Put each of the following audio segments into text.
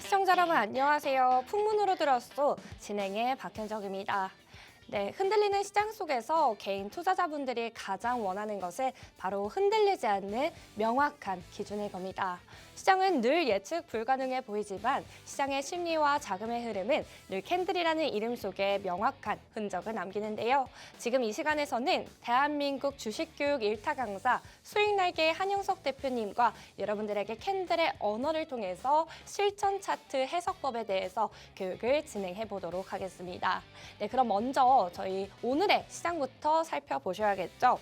시청자 여러분 안녕하세요. 풍문으로 들었소 진행의 박현정입니다. 네, 흔들리는 시장 속에서 개인 투자자분들이 가장 원하는 것은 바로 흔들리지 않는 명확한 기준일 겁니다. 시장은 늘 예측 불가능해 보이지만 시장의 심리와 자금의 흐름은 늘 캔들이라는 이름 속에 명확한 흔적을 남기는데요. 지금 이 시간에서는 대한민국 주식교육 1타 강사 수익날개의 한영석 대표님과 여러분들에게 캔들의 언어를 통해서 실전 차트 해석법에 대해서 교육을 진행해 보도록 하겠습니다. 네, 그럼 먼저 저희 오늘의 시장부터 살펴보셔야겠죠.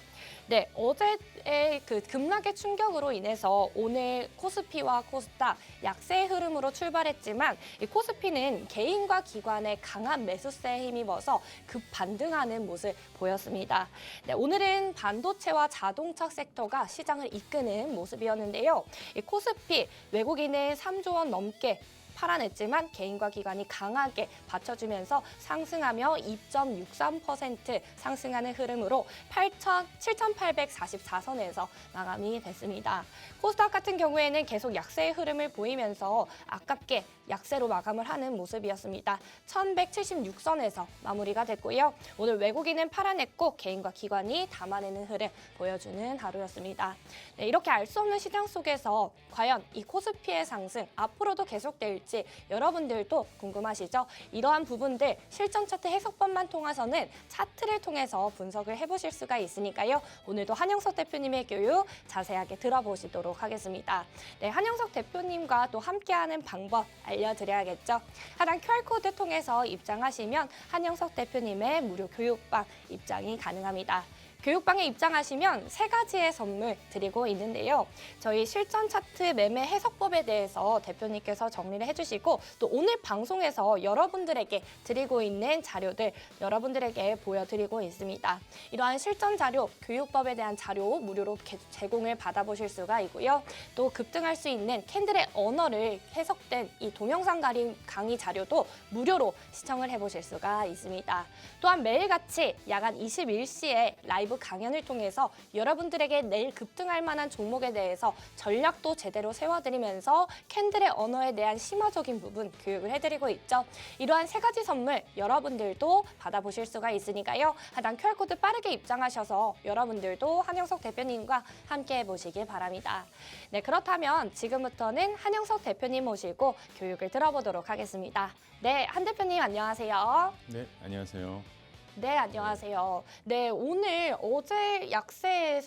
네, 어제의 그 급락의 충격으로 인해서 오늘 코스피와 코스닥 약세의 흐름으로 출발했지만 이 코스피는 개인과 기관의 강한 매수세에 힘입어서 급반등하는 모습을 보였습니다. 네, 오늘은 반도체와 자동차 섹터가 시장을 이끄는 모습이었는데요. 이 코스피 외국인은 3조 원 넘게 팔아냈지만 개인과 기관이 강하게 받쳐주면서 상승하며 2.63% 상승하는 흐름으로 7,844선에서 마감이 됐습니다. 코스닥 같은 경우에는 계속 약세의 흐름을 보이면서 아깝게 약세로 마감을 하는 모습이었습니다. 1,176선에서 마무리가 됐고요. 오늘 외국인은 팔아냈고 개인과 기관이 담아내는 흐름 보여주는 하루였습니다. 네, 이렇게 알 수 없는 시장 속에서 과연 이 코스피의 상승 앞으로도 계속될지 여러분들도 궁금하시죠? 이러한 부분들 실전 차트 해석법만 통해서는 차트를 통해서 분석을 해보실 수가 있으니까요. 오늘도 한영석 대표님의 교육 자세하게 들어보시도록 하겠습니다. 네, 한영석 대표님과 또 함께하는 방법 알려드려야겠죠. 하단 QR코드 통해서 입장하시면 한영석 대표님의 무료 교육방 입장이 가능합니다. 교육방에 입장하시면 3가지의 선물 드리고 있는데요. 저희 실전 차트 매매 해석법에 대해서 대표님께서 정리를 해주시고 또 오늘 방송에서 여러분들에게 드리고 있는 자료들 여러분들에게 보여드리고 있습니다. 이러한 실전 자료, 교육법에 대한 자료 무료로 제공을 받아보실 수가 있고요. 또 급등할 수 있는 캔들의 언어를 해석된 이 동영상 강의 자료도 무료로 시청을 해보실 수가 있습니다. 또한 매일같이 야간 21시에 라이브 강연을 통해서 여러분들에게 내일 급등할 만한 종목에 대해서 전략도 제대로 세워드리면서 캔들의 언어에 대한 심화적인 부분 교육을 해드리고 있죠. 이러한 3가지 선물 여러분들도 받아보실 수가 있으니까요. 하단 QR코드 빠르게 입장하셔서 여러분들도 한영석 대표님과 함께 해보시길 바랍니다. 네, 그렇다면 지금부터는 한영석 대표님 모시고 교육을 들어보도록 하겠습니다. 네, 한 대표님 안녕하세요. 네, 안녕하세요. 네, 안녕하세요. 네, 오늘 어제 약세의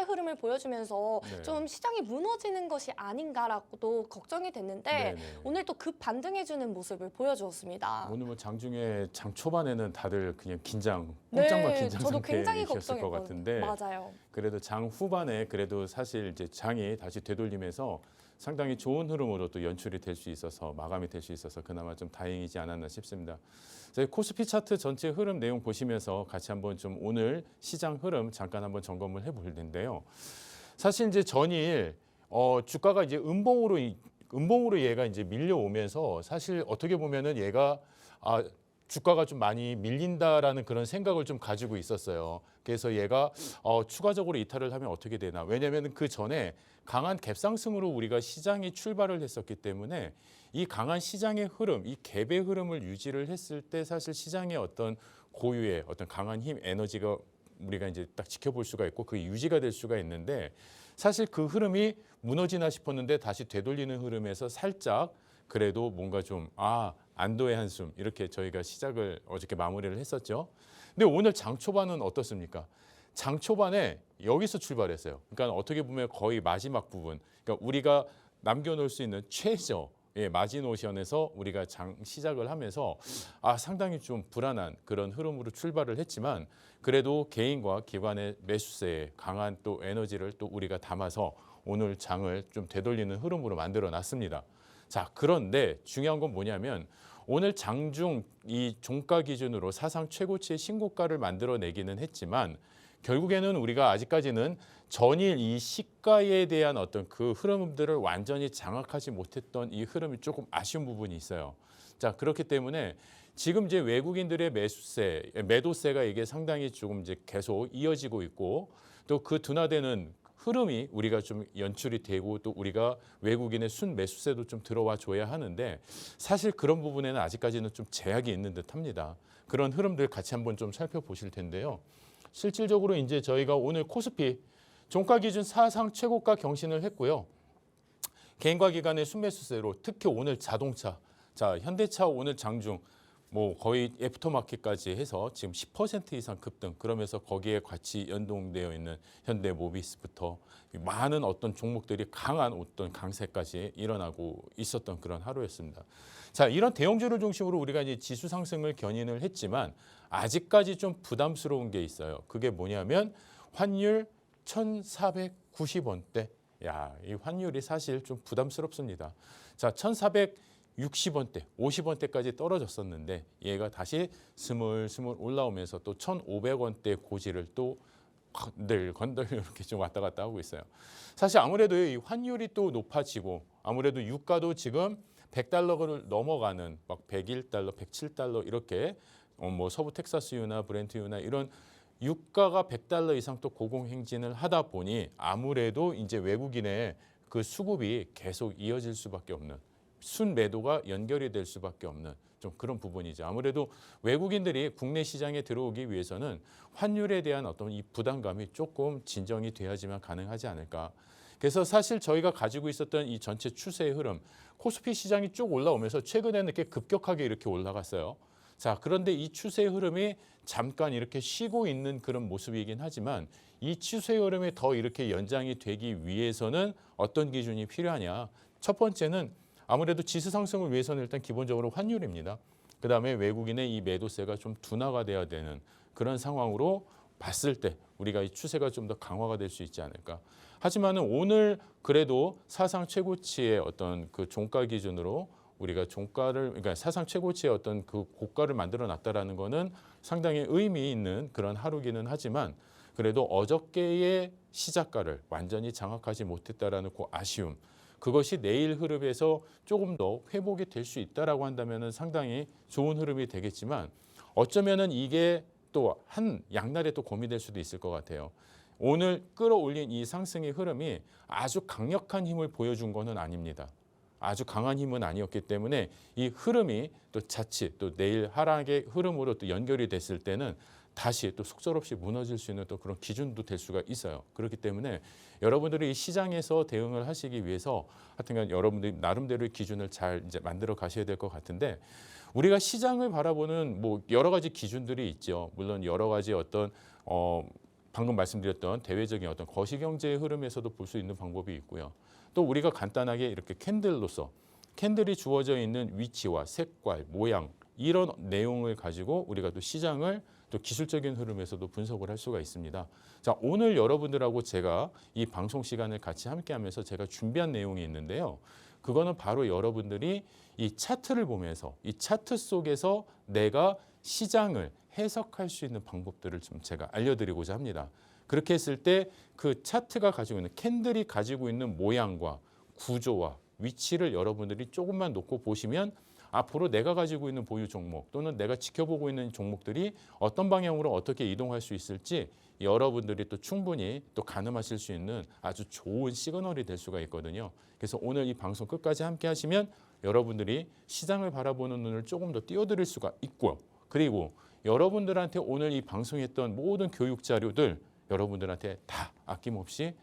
흐름을 보여주면서 네. 좀 시장이 무너지는 것이 아닌가라고도 걱정이 됐는데 네네. 오늘 또 급반등해주는 모습을 보여주었습니다. 오늘 뭐 장중에 장 초반에는 다들 그냥 긴장, 네, 꼼짝마 긴장 저도 굉장히 상태이셨을 것 같은데 맞아요. 그래도 장 후반에 그래도 사실 이제 장이 다시 되돌리면서 상당히 좋은 흐름으로 또 연출이 될 수 있어서 마감이 될 수 있어서 그나마 좀 다행이지 않았나 싶습니다. 저희 코스피 차트 전체 흐름 내용 보시면서 같이 한번 좀 오늘 시장 흐름 잠깐 한번 점검을 해볼 텐데요. 사실 이제 전일 주가가 이제 음봉으로 얘가 이제 밀려오면서 사실 어떻게 보면은 얘가 주가가 좀 많이 밀린다라는 그런 생각을 좀 가지고 있었어요. 그래서 얘가 추가적으로 이탈을 하면 어떻게 되나. 왜냐하면 그 전에 강한 갭상승으로 우리가 시장이 출발을 했었기 때문에 이 강한 시장의 흐름, 이 갭의 흐름을 유지를 했을 때 사실 시장의 어떤 고유의 어떤 강한 힘, 에너지가 우리가 이제 딱 지켜볼 수가 있고 그게 유지가 될 수가 있는데 사실 그 흐름이 무너지나 싶었는데 다시 되돌리는 흐름에서 살짝 그래도 뭔가 좀 안도의 한숨 이렇게 저희가 시작을 어저께 마무리를 했었죠. 근데 오늘 장 초반은 어떻습니까? 장 초반에 여기서 출발했어요. 그러니까 어떻게 보면 거의 마지막 부분, 그러니까 우리가 남겨놓을 수 있는 최저 마지노션에서 우리가 장 시작을 하면서 상당히 좀 불안한 그런 흐름으로 출발을 했지만 그래도 개인과 기관의 매수세에 강한 또 에너지를 또 우리가 담아서 오늘 장을 좀 되돌리는 흐름으로 만들어 놨습니다. 자, 그런데 중요한 건 뭐냐면 오늘 장중 이 종가 기준으로 사상 최고치의 신고가를 만들어내기는 했지만 결국에는 우리가 아직까지는 전일 이 시가에 대한 어떤 그 흐름들을 완전히 장악하지 못했던 이 흐름이 조금 아쉬운 부분이 있어요. 자, 그렇기 때문에 지금 이제 외국인들의 매도세가 이게 상당히 조금 이제 계속 이어지고 있고 또 그 둔화되는 흐름이 우리가 좀 연출이 되고 또 우리가 외국인의 순매수세도 좀 들어와 줘야 하는데 사실 그런 부분에는 아직까지는 좀 제약이 있는 듯합니다. 그런 흐름들 같이 한번 좀 살펴보실 텐데요. 실질적으로 이제 저희가 오늘 코스피 종가 기준 사상 최고가 경신을 했고요. 개인과 기관의 순매수세로 특히 오늘 자동차, 자 현대차 오늘 장중 뭐 거의 애프터마켓까지 해서 지금 10% 이상 급등. 그러면서 거기에 같이 연동되어 있는 현대모비스부터 많은 어떤 종목들이 강한 어떤 강세까지 일어나고 있었던 그런 하루였습니다. 자, 이런 대형주를 중심으로 우리가 이제 지수 상승을 견인을 했지만 아직까지 좀 부담스러운 게 있어요. 그게 뭐냐면 환율 1,490원대. 야, 이 환율이 사실 좀 부담스럽습니다. 자, 1,460원대, 50원대까지 떨어졌었는데 얘가 다시 스물스물 올라오면서 또 1,500원대 고지를 또 건들 이렇게 좀 왔다 갔다 하고 있어요. 사실 아무래도 이 환율이 또 높아지고 아무래도 유가도 지금 100달러를 넘어가는 막 101달러, 107달러 이렇게 뭐 서부 텍사스유나 브렌트유나 이런 유가가 100달러 이상 또 고공행진을 하다 보니 아무래도 이제 외국인의 그 수급이 계속 이어질 수밖에 없는 순매도가 연결이 될 수밖에 없는 좀 그런 부분이죠. 아무래도 외국인들이 국내 시장에 들어오기 위해서는 환율에 대한 어떤 이 부담감이 조금 진정이 돼야지만 가능하지 않을까. 그래서 사실 저희가 가지고 있었던 이 전체 추세의 흐름, 코스피 시장이 쭉 올라오면서 최근에는 이렇게 급격하게 이렇게 올라갔어요. 자, 그런데 이 추세의 흐름이 잠깐 이렇게 쉬고 있는 그런 모습이긴 하지만 이 추세의 흐름이 더 이렇게 연장이 되기 위해서는 어떤 기준이 필요하냐. 첫 번째는 아무래도 지수 상승을 위해서는 일단 기본적으로 환율입니다. 그다음에 외국인의 이 매도세가 좀 둔화가 돼야 되는 그런 상황으로 봤을 때 우리가 이 추세가 좀 더 강화가 될 수 있지 않을까. 하지만은 오늘 그래도 사상 최고치의 어떤 그 종가 기준으로 우리가 종가를 그러니까 사상 최고치의 어떤 그 고가를 만들어 놨다라는 거는 상당히 의미 있는 그런 하루기는 하지만 그래도 어저께의 시작가를 완전히 장악하지 못했다라는 그 아쉬움. 그것이 내일 흐름에서 조금 더 회복이 될 수 있다라고 한다면은 상당히 좋은 흐름이 되겠지만 어쩌면은 이게 또 한 양날에 또 고민될 수도 있을 것 같아요. 오늘 끌어올린 이 상승의 흐름이 아주 강력한 힘을 보여준 거는 아닙니다. 아주 강한 힘은 아니었기 때문에 이 흐름이 또 자칫 또 내일 하락의 흐름으로 또 연결이 됐을 때는 다시 또 속절없이 무너질 수 있는 또 그런 기준도 될 수가 있어요. 그렇기 때문에 여러분들이 이 시장에서 대응을 하시기 위해서 하여튼간 여러분들이 나름대로의 기준을 잘 이제 만들어 가셔야 될 것 같은데 우리가 시장을 바라보는 뭐 여러 가지 기준들이 있죠. 물론 여러 가지 어떤 방금 말씀드렸던 대외적인 어떤 거시경제의 흐름에서도 볼 수 있는 방법이 있고요. 또 우리가 간단하게 이렇게 캔들로서 캔들이 주어져 있는 위치와 색깔, 모양 이런 내용을 가지고 우리가 또 시장을 또 기술적인 흐름에서도 분석을 할 수가 있습니다. 자, 오늘 여러분들하고 제가 이 방송 시간을 같이 함께하면서 제가 준비한 내용이 있는데요. 그거는 바로 여러분들이 이 차트를 보면서 이 차트 속에서 내가 시장을 해석할 수 있는 방법들을 좀 제가 알려드리고자 합니다. 그렇게 했을 때 그 차트가 가지고 있는 캔들이 가지고 있는 모양과 구조와 위치를 여러분들이 조금만 놓고 보시면 앞으로 내가 가지고 있는 보유 종목 또는 내가 지켜보고 있는 종목들이 어떤 방향으로 어떻게 이동할 수 있을지 여러분들이 또 충분히 또 가늠하실 수 있는 아주 좋은 시그널이 될 수가 있거든요. 그래서 오늘 이 방송 끝까지 함께 하시면 여러분들이 시장을 바라보는 눈을 조금 더 띄워드릴 수가 있고요. 그리고 여러분들한테 오늘 이 방송했던 모든 교육 자료들 여러분들한테 다 아낌없이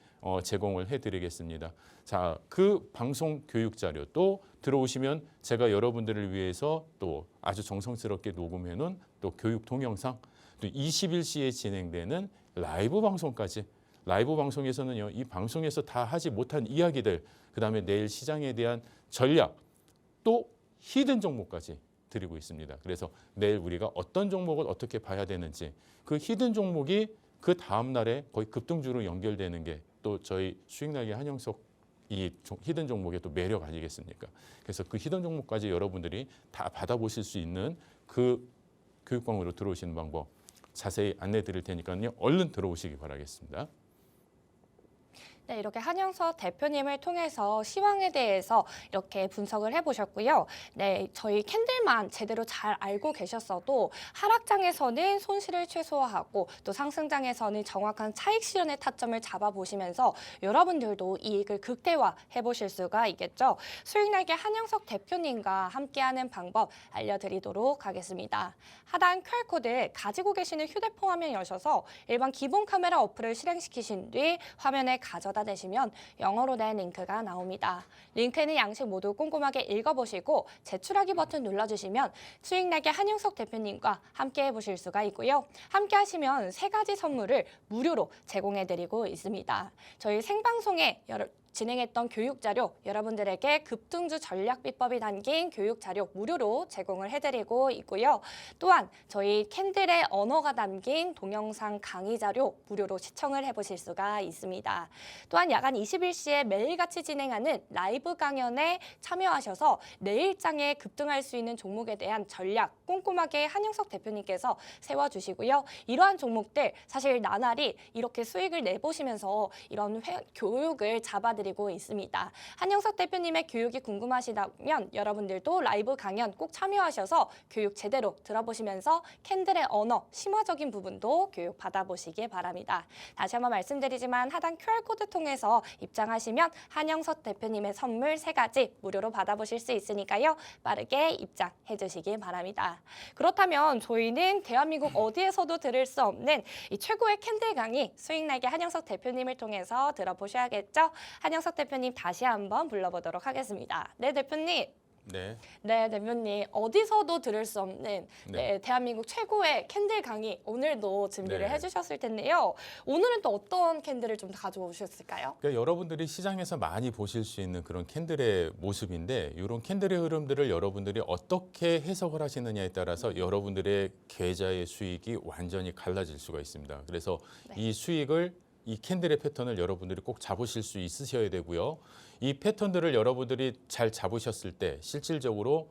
제공을 해드리겠습니다. 자, 그 방송 교육 자료 또 들어오시면 제가 여러분들을 위해서 또 아주 정성스럽게 녹음해놓은 또 교육 동영상 또 21시에 진행되는 라이브 방송까지 라이브 방송에서는요 이 방송에서 다 하지 못한 이야기들 그다음에 내일 시장에 대한 전략 또 히든 종목까지 드리고 있습니다. 그래서 내일 우리가 어떤 종목을 어떻게 봐야 되는지 그 히든 종목이 그 다음 날에 거의 급등주로 연결되는 게 또 저희 수익날개 한영석 이 히든 종목의 또 매력 아니겠습니까? 그래서 그 히든 종목까지 여러분들이 다 받아보실 수 있는 그 교육방으로 들어오시는 방법 자세히 안내 드릴 테니까요. 얼른 들어오시기 바라겠습니다. 네, 이렇게 한영석 대표님을 통해서 시황에 대해서 이렇게 분석을 해보셨고요. 네, 저희 캔들만 제대로 잘 알고 계셨어도 하락장에서는 손실을 최소화하고 또 상승장에서는 정확한 차익 실현의 타점을 잡아보시면서 여러분들도 이익을 극대화해 보실 수가 있겠죠. 수익날개 한영석 대표님과 함께하는 방법 알려드리도록 하겠습니다. 하단 QR코드 가지고 계시는 휴대폰 화면 여셔서 일반 기본 카메라 어플을 실행시키신 뒤 화면에 가져다 대시면 영어로 된 링크가 나옵니다. 링크는 양식 모두 꼼꼼하게 읽어보시고 제출하기 버튼 눌러주시면 수익날개 한영석 대표님과 함께 해보실 수가 있고요. 함께 하시면 3가지 선물을 무료로 제공해드리고 있습니다. 저희 생방송에 진행했던 교육 자료 여러분들에게 급등주 전략 비법이 담긴 교육 자료 무료로 제공을 해드리고 있고요. 또한 저희 캔들의 언어가 담긴 동영상 강의 자료 무료로 시청을 해보실 수가 있습니다. 또한 야간 21시에 매일같이 진행하는 라이브 강연에 참여하셔서 내일장에 급등할 수 있는 종목에 대한 전략 꼼꼼하게 한영석 대표님께서 세워주시고요. 이러한 종목들 사실 나날이 이렇게 수익을 내보시면서 이런 교육을 잡아드리고 있습니다. 한영석 대표님의 교육이 궁금하시다면 여러분들도 라이브 강연 꼭 참여하셔서 교육 제대로 들어보시면서 캔들의 언어, 심화적인 부분도 교육 받아보시기 바랍니다. 다시 한번 말씀드리지만 하단 QR코드 통해서 입장하시면 한영석 대표님의 선물 3가지 무료로 받아보실 수 있으니까요. 빠르게 입장해 주시기 바랍니다. 그렇다면 저희는 대한민국 어디에서도 들을 수 없는 이 최고의 캔들 강의 수익날개 한영석 대표님을 통해서 들어보셔야겠죠. 한영석 대표님 다시 한번 불러보도록 하겠습니다. 네, 대표님. 네. 네, 대표님. 어디서도 들을 수 없는 대한민국 최고의 캔들 강의 오늘도 준비를 해주셨을 텐데요. 오늘은 또 어떤 캔들을 좀 가져오셨을까요? 그러니까 여러분들이 시장에서 많이 보실 수 있는 그런 캔들의 모습인데 이런 캔들의 흐름들을 여러분들이 어떻게 해석을 하시느냐에 따라서 여러분들의 계좌의 수익이 완전히 갈라질 수가 있습니다. 그래서 이 수익을 이 캔들의 패턴을 여러분들이 꼭 잡으실 수 있으셔야 되고요. 이 패턴들을 여러분들이 잘 잡으셨을 때 실질적으로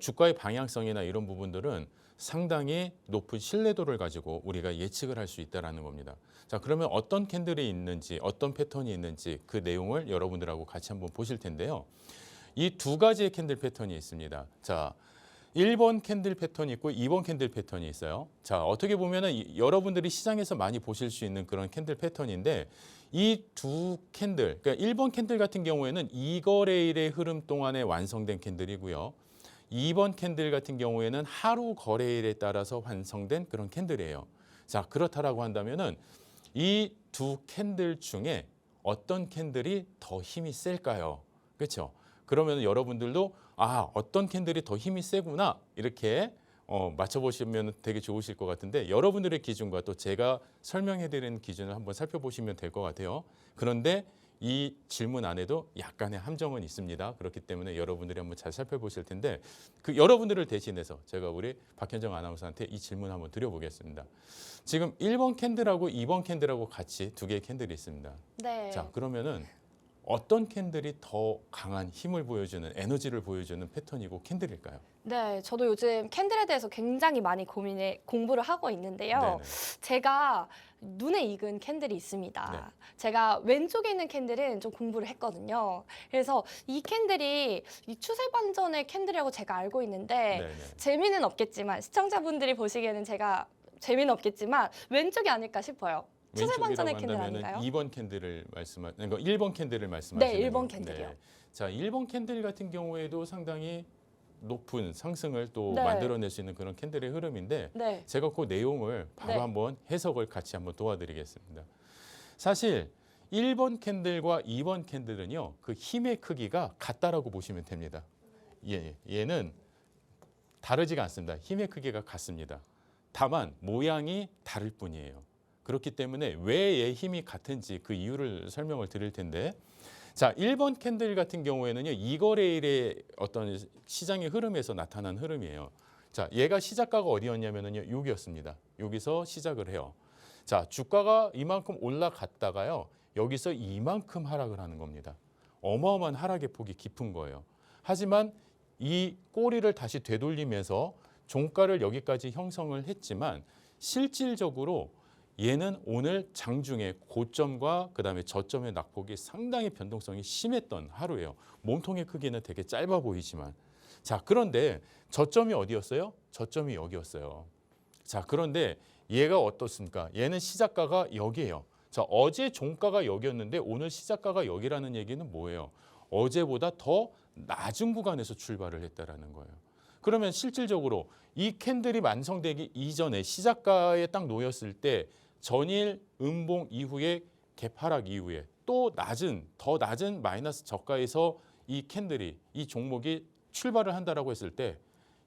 주가의 방향성이나 이런 부분들은 상당히 높은 신뢰도를 가지고 우리가 예측을 할 수 있다는 겁니다. 자, 그러면 어떤 캔들이 있는지 어떤 패턴이 있는지 그 내용을 여러분들하고 같이 한번 보실 텐데요. 이 2가지의 캔들 패턴이 있습니다. 자, 1번 캔들 패턴이 있고 2번 캔들 패턴이 있어요. 자, 어떻게 보면은 여러분들이 시장에서 많이 보실 수 있는 그런 캔들 패턴인데 이 2 캔들, 그러니까 1번 캔들 같은 경우에는 2거래일의 흐름 동안에 완성된 캔들이고요. 2번 캔들 같은 경우에는 하루 거래일에 따라서 완성된 그런 캔들이에요. 자, 그렇다라고 한다면은 이 2 캔들 중에 어떤 캔들이 더 힘이 셀까요? 그렇죠? 그러면 여러분들도 어떤 캔들이 더 힘이 세구나 이렇게 맞춰보시면 되게 좋으실 것 같은데 여러분들의 기준과 또 제가 설명해드리는 기준을 한번 살펴보시면 될 것 같아요. 그런데 이 질문 안에도 약간의 함정은 있습니다. 그렇기 때문에 여러분들이 한번 잘 살펴보실 텐데 그 여러분들을 대신해서 제가 우리 박현정 아나운서한테 이 질문 한번 드려보겠습니다. 지금 1번 캔들하고 2번 캔들하고 같이 2개의 캔들이 있습니다. 네. 자, 그러면은 어떤 캔들이 더 강한 힘을 보여주는 에너지를 보여주는 패턴이고 캔들일까요? 네, 저도 요즘 캔들에 대해서 굉장히 많이 공부를 하고 있는데요. 네네. 제가 눈에 익은 캔들이 있습니다. 네. 제가 왼쪽에 있는 캔들은 좀 공부를 했거든요. 그래서 이 캔들이 이 추세 반전의 캔들이라고 제가 알고 있는데 네네. 재미는 없겠지만 시청자분들이 보시기에는 제가 재미는 없겠지만 왼쪽이 아닐까 싶어요. 추세 반전의 캔들 아닌가요? 2번 캔들을 말씀하시는 거, 1번 캔들을 말씀하시는 네, 1번 거. 캔들이요. 자, 1번 캔들 같은 경우에도 상당히 높은 상승을 또 네. 만들어낼 수 있는 그런 캔들의 흐름인데 네. 제가 그 내용을 바로 네. 한번 해석을 같이 한번 도와드리겠습니다. 사실 1번 캔들과 2번 캔들은요, 그 힘의 크기가 같다라고 보시면 됩니다. 얘는 다르지가 않습니다. 힘의 크기가 같습니다. 다만 모양이 다를 뿐이에요. 그렇기 때문에 왜 얘 힘이 같은지 그 이유를 설명을 드릴 텐데 자, 1번 캔들 같은 경우에는요. 2거래일의 어떤 시장의 흐름에서 나타난 흐름이에요. 자, 얘가 시작가가 어디였냐면요. 여기였습니다. 여기서 시작을 해요. 자, 주가가 이만큼 올라갔다가요. 여기서 이만큼 하락을 하는 겁니다. 어마어마한 하락의 폭이 깊은 거예요. 하지만 이 꼬리를 다시 되돌리면서 종가를 여기까지 형성을 했지만 실질적으로 얘는 오늘 장중에 고점과 그다음에 저점의 낙폭이 상당히 변동성이 심했던 하루예요. 몸통의 크기는 되게 짧아 보이지만. 자, 그런데 저점이 어디였어요? 저점이 여기였어요. 자, 그런데 얘가 어떻습니까? 얘는 시작가가 여기예요. 자, 어제 종가가 여기였는데 오늘 시작가가 여기라는 얘기는 뭐예요? 어제보다 더 낮은 구간에서 출발을 했다라는 거예요. 그러면 실질적으로 이 캔들이 완성되기 이전에 시작가에 딱 놓였을 때 전일 음봉 이후에 개파락 이후에 또 더 낮은 마이너스 저가에서 이 캔들이 이 종목이 출발을 한다라고 했을 때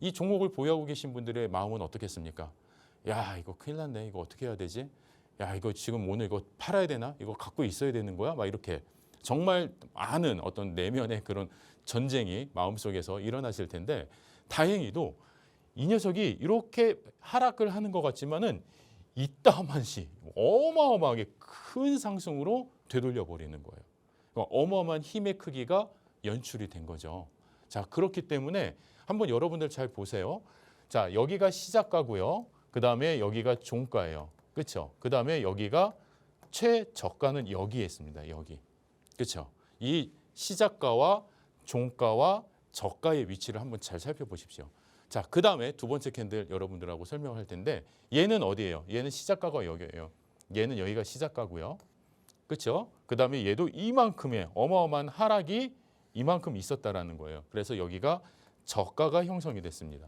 이 종목을 보유하고 계신 분들의 마음은 어떻겠습니까? 야, 이거 큰일 났네. 이거 어떻게 해야 되지? 야, 이거 지금 오늘 이거 팔아야 되나? 이거 갖고 있어야 되는 거야? 막 이렇게 정말 많은 어떤 내면의 그런 전쟁이 마음속에서 일어나실 텐데 다행히도 이 녀석이 이렇게 하락을 하는 것 같지만은 이따만시 어마어마하게 큰 상승으로 되돌려 버리는 거예요. 그러니까 어마어마한 힘의 크기가 연출이 된 거죠. 자, 그렇기 때문에 한번 여러분들 잘 보세요. 자, 여기가 시작가고요. 그다음에 여기가 종가예요. 그렇죠? 그다음에 여기가 최저가는 여기에 있습니다. 여기. 그렇죠? 이 시작가와 종가와 저가의 위치를 한번 잘 살펴보십시오. 자, 그다음에 두 번째 캔들 여러분들하고 설명할 텐데 얘는 어디예요? 얘는 시작가가 여기예요. 얘는 여기가 시작가고요. 그렇죠? 그다음에 얘도 이만큼의 어마어마한 하락이 이만큼 있었다라는 거예요. 그래서 여기가 저가가 형성이 됐습니다.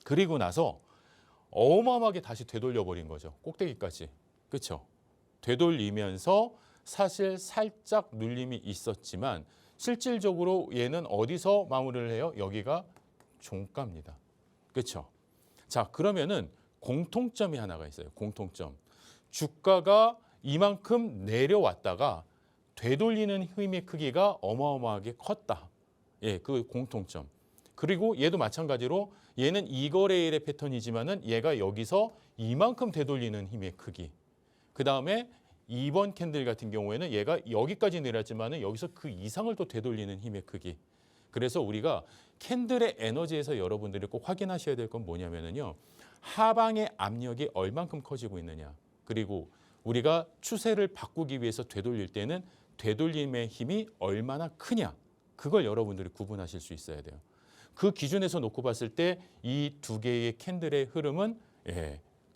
그리고 나서 어마어마하게 다시 되돌려 버린 거죠. 꼭대기까지. 그렇죠? 되돌리면서 사실 살짝 눌림이 있었지만 실질적으로 얘는 어디서 마무리를 해요? 여기가 종가입니다. 그렇죠? 자, 그러면은 공통점이 하나가 있어요. 공통점. 주가가 이만큼 내려왔다가 되돌리는 힘의 크기가 어마어마하게 컸다. 예, 그 공통점. 그리고 얘도 마찬가지로 얘는 이거래일의 패턴이지만은 얘가 여기서 이만큼 되돌리는 힘의 크기. 그 다음에 2번 캔들 같은 경우에는 얘가 여기까지 내렸지만은 여기서 그 이상을 또 되돌리는 힘의 크기. 그래서 우리가 캔들의 에너지에서 여러분들이 꼭 확인하셔야 될 건 뭐냐면은요. 하방의 압력이 얼만큼 커지고 있느냐. 그리고 우리가 추세를 바꾸기 위해서 되돌릴 때는 되돌림의 힘이 얼마나 크냐. 그걸 여러분들이 구분하실 수 있어야 돼요. 그 기준에서 놓고 봤을 때 이 두 개의 캔들의 흐름은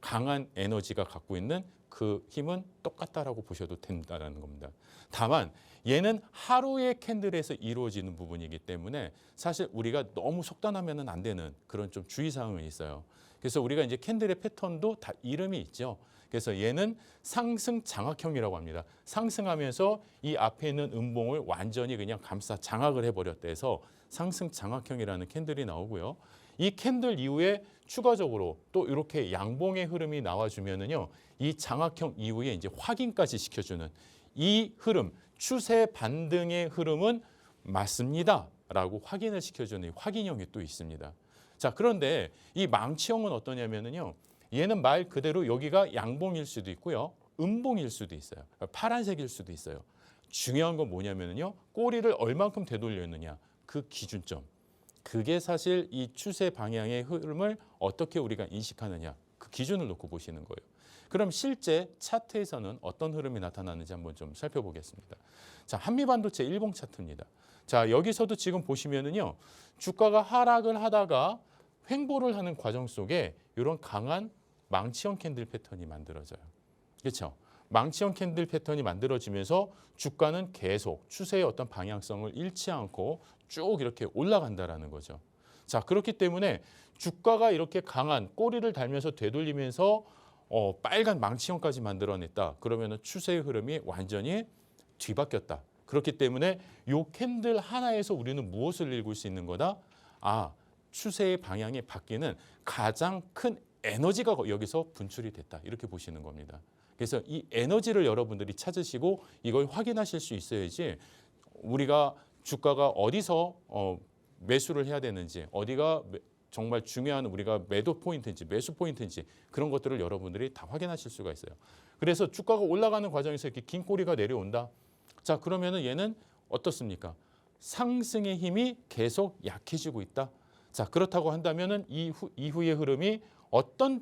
강한 에너지가 갖고 있는 그 힘은 똑같다라고 보셔도 된다는 겁니다. 다만 얘는 하루의 캔들에서 이루어지는 부분이기 때문에 사실 우리가 너무 속단하면 안 되는 그런 좀 주의사항은 있어요. 그래서 우리가 이제 캔들의 패턴도 다 이름이 있죠. 그래서 얘는 상승 장악형이라고 합니다. 상승하면서 이 앞에 있는 음봉을 완전히 그냥 감싸 장악을 해버렸다 해서 상승 장악형이라는 캔들이 나오고요. 이 캔들 이후에 추가적으로 또 이렇게 양봉의 흐름이 나와주면은요, 이 장악형 이후에 이제 확인까지 시켜주는 이 흐름, 추세 반등의 흐름은 맞습니다라고 확인을 시켜주는 확인형이 또 있습니다. 자, 그런데 이 망치형은 어떠냐면은요, 얘는 말 그대로 여기가 양봉일 수도 있고요, 음봉일 수도 있어요, 파란색일 수도 있어요. 중요한 건 뭐냐면은요, 꼬리를 얼만큼 되돌렸느냐, 그 기준점. 그게 사실 이 추세 방향의 흐름을 어떻게 우리가 인식하느냐, 그 기준을 놓고 보시는 거예요. 그럼 실제 차트에서는 어떤 흐름이 나타나는지 한번 좀 살펴보겠습니다. 자, 한미반도체 일봉 차트입니다. 자, 여기서도 지금 보시면은요, 주가가 하락을 하다가 횡보를 하는 과정 속에 이런 강한 망치형 캔들 패턴이 만들어져요. 그렇죠? 망치형 캔들 패턴이 만들어지면서 주가는 계속 추세의 어떤 방향성을 잃지 않고 쭉 이렇게 올라간다라는 거죠. 자, 그렇기 때문에 주가가 이렇게 강한 꼬리를 달면서 되돌리면서 빨간 망치형까지 만들어냈다. 그러면은 추세의 흐름이 완전히 뒤바뀌었다. 그렇기 때문에 이 캔들 하나에서 우리는 무엇을 읽을 수 있는 거다? 아, 추세의 방향이 바뀌는 가장 큰 에너지가 여기서 분출이 됐다. 이렇게 보시는 겁니다. 그래서 이 에너지를 여러분들이 찾으시고 이걸 확인하실 수 있어야지 우리가 주가가 어디서 매수를 해야 되는지, 어디가 정말 중요한 우리가 매도 포인트인지 매수 포인트인지 그런 것들을 여러분들이 다 확인하실 수가 있어요. 그래서 주가가 올라가는 과정에서 이렇게 긴 꼬리가 내려온다. 자, 그러면은 얘는 어떻습니까? 상승의 힘이 계속 약해지고 있다. 자, 그렇다고 한다면은 이후의 흐름이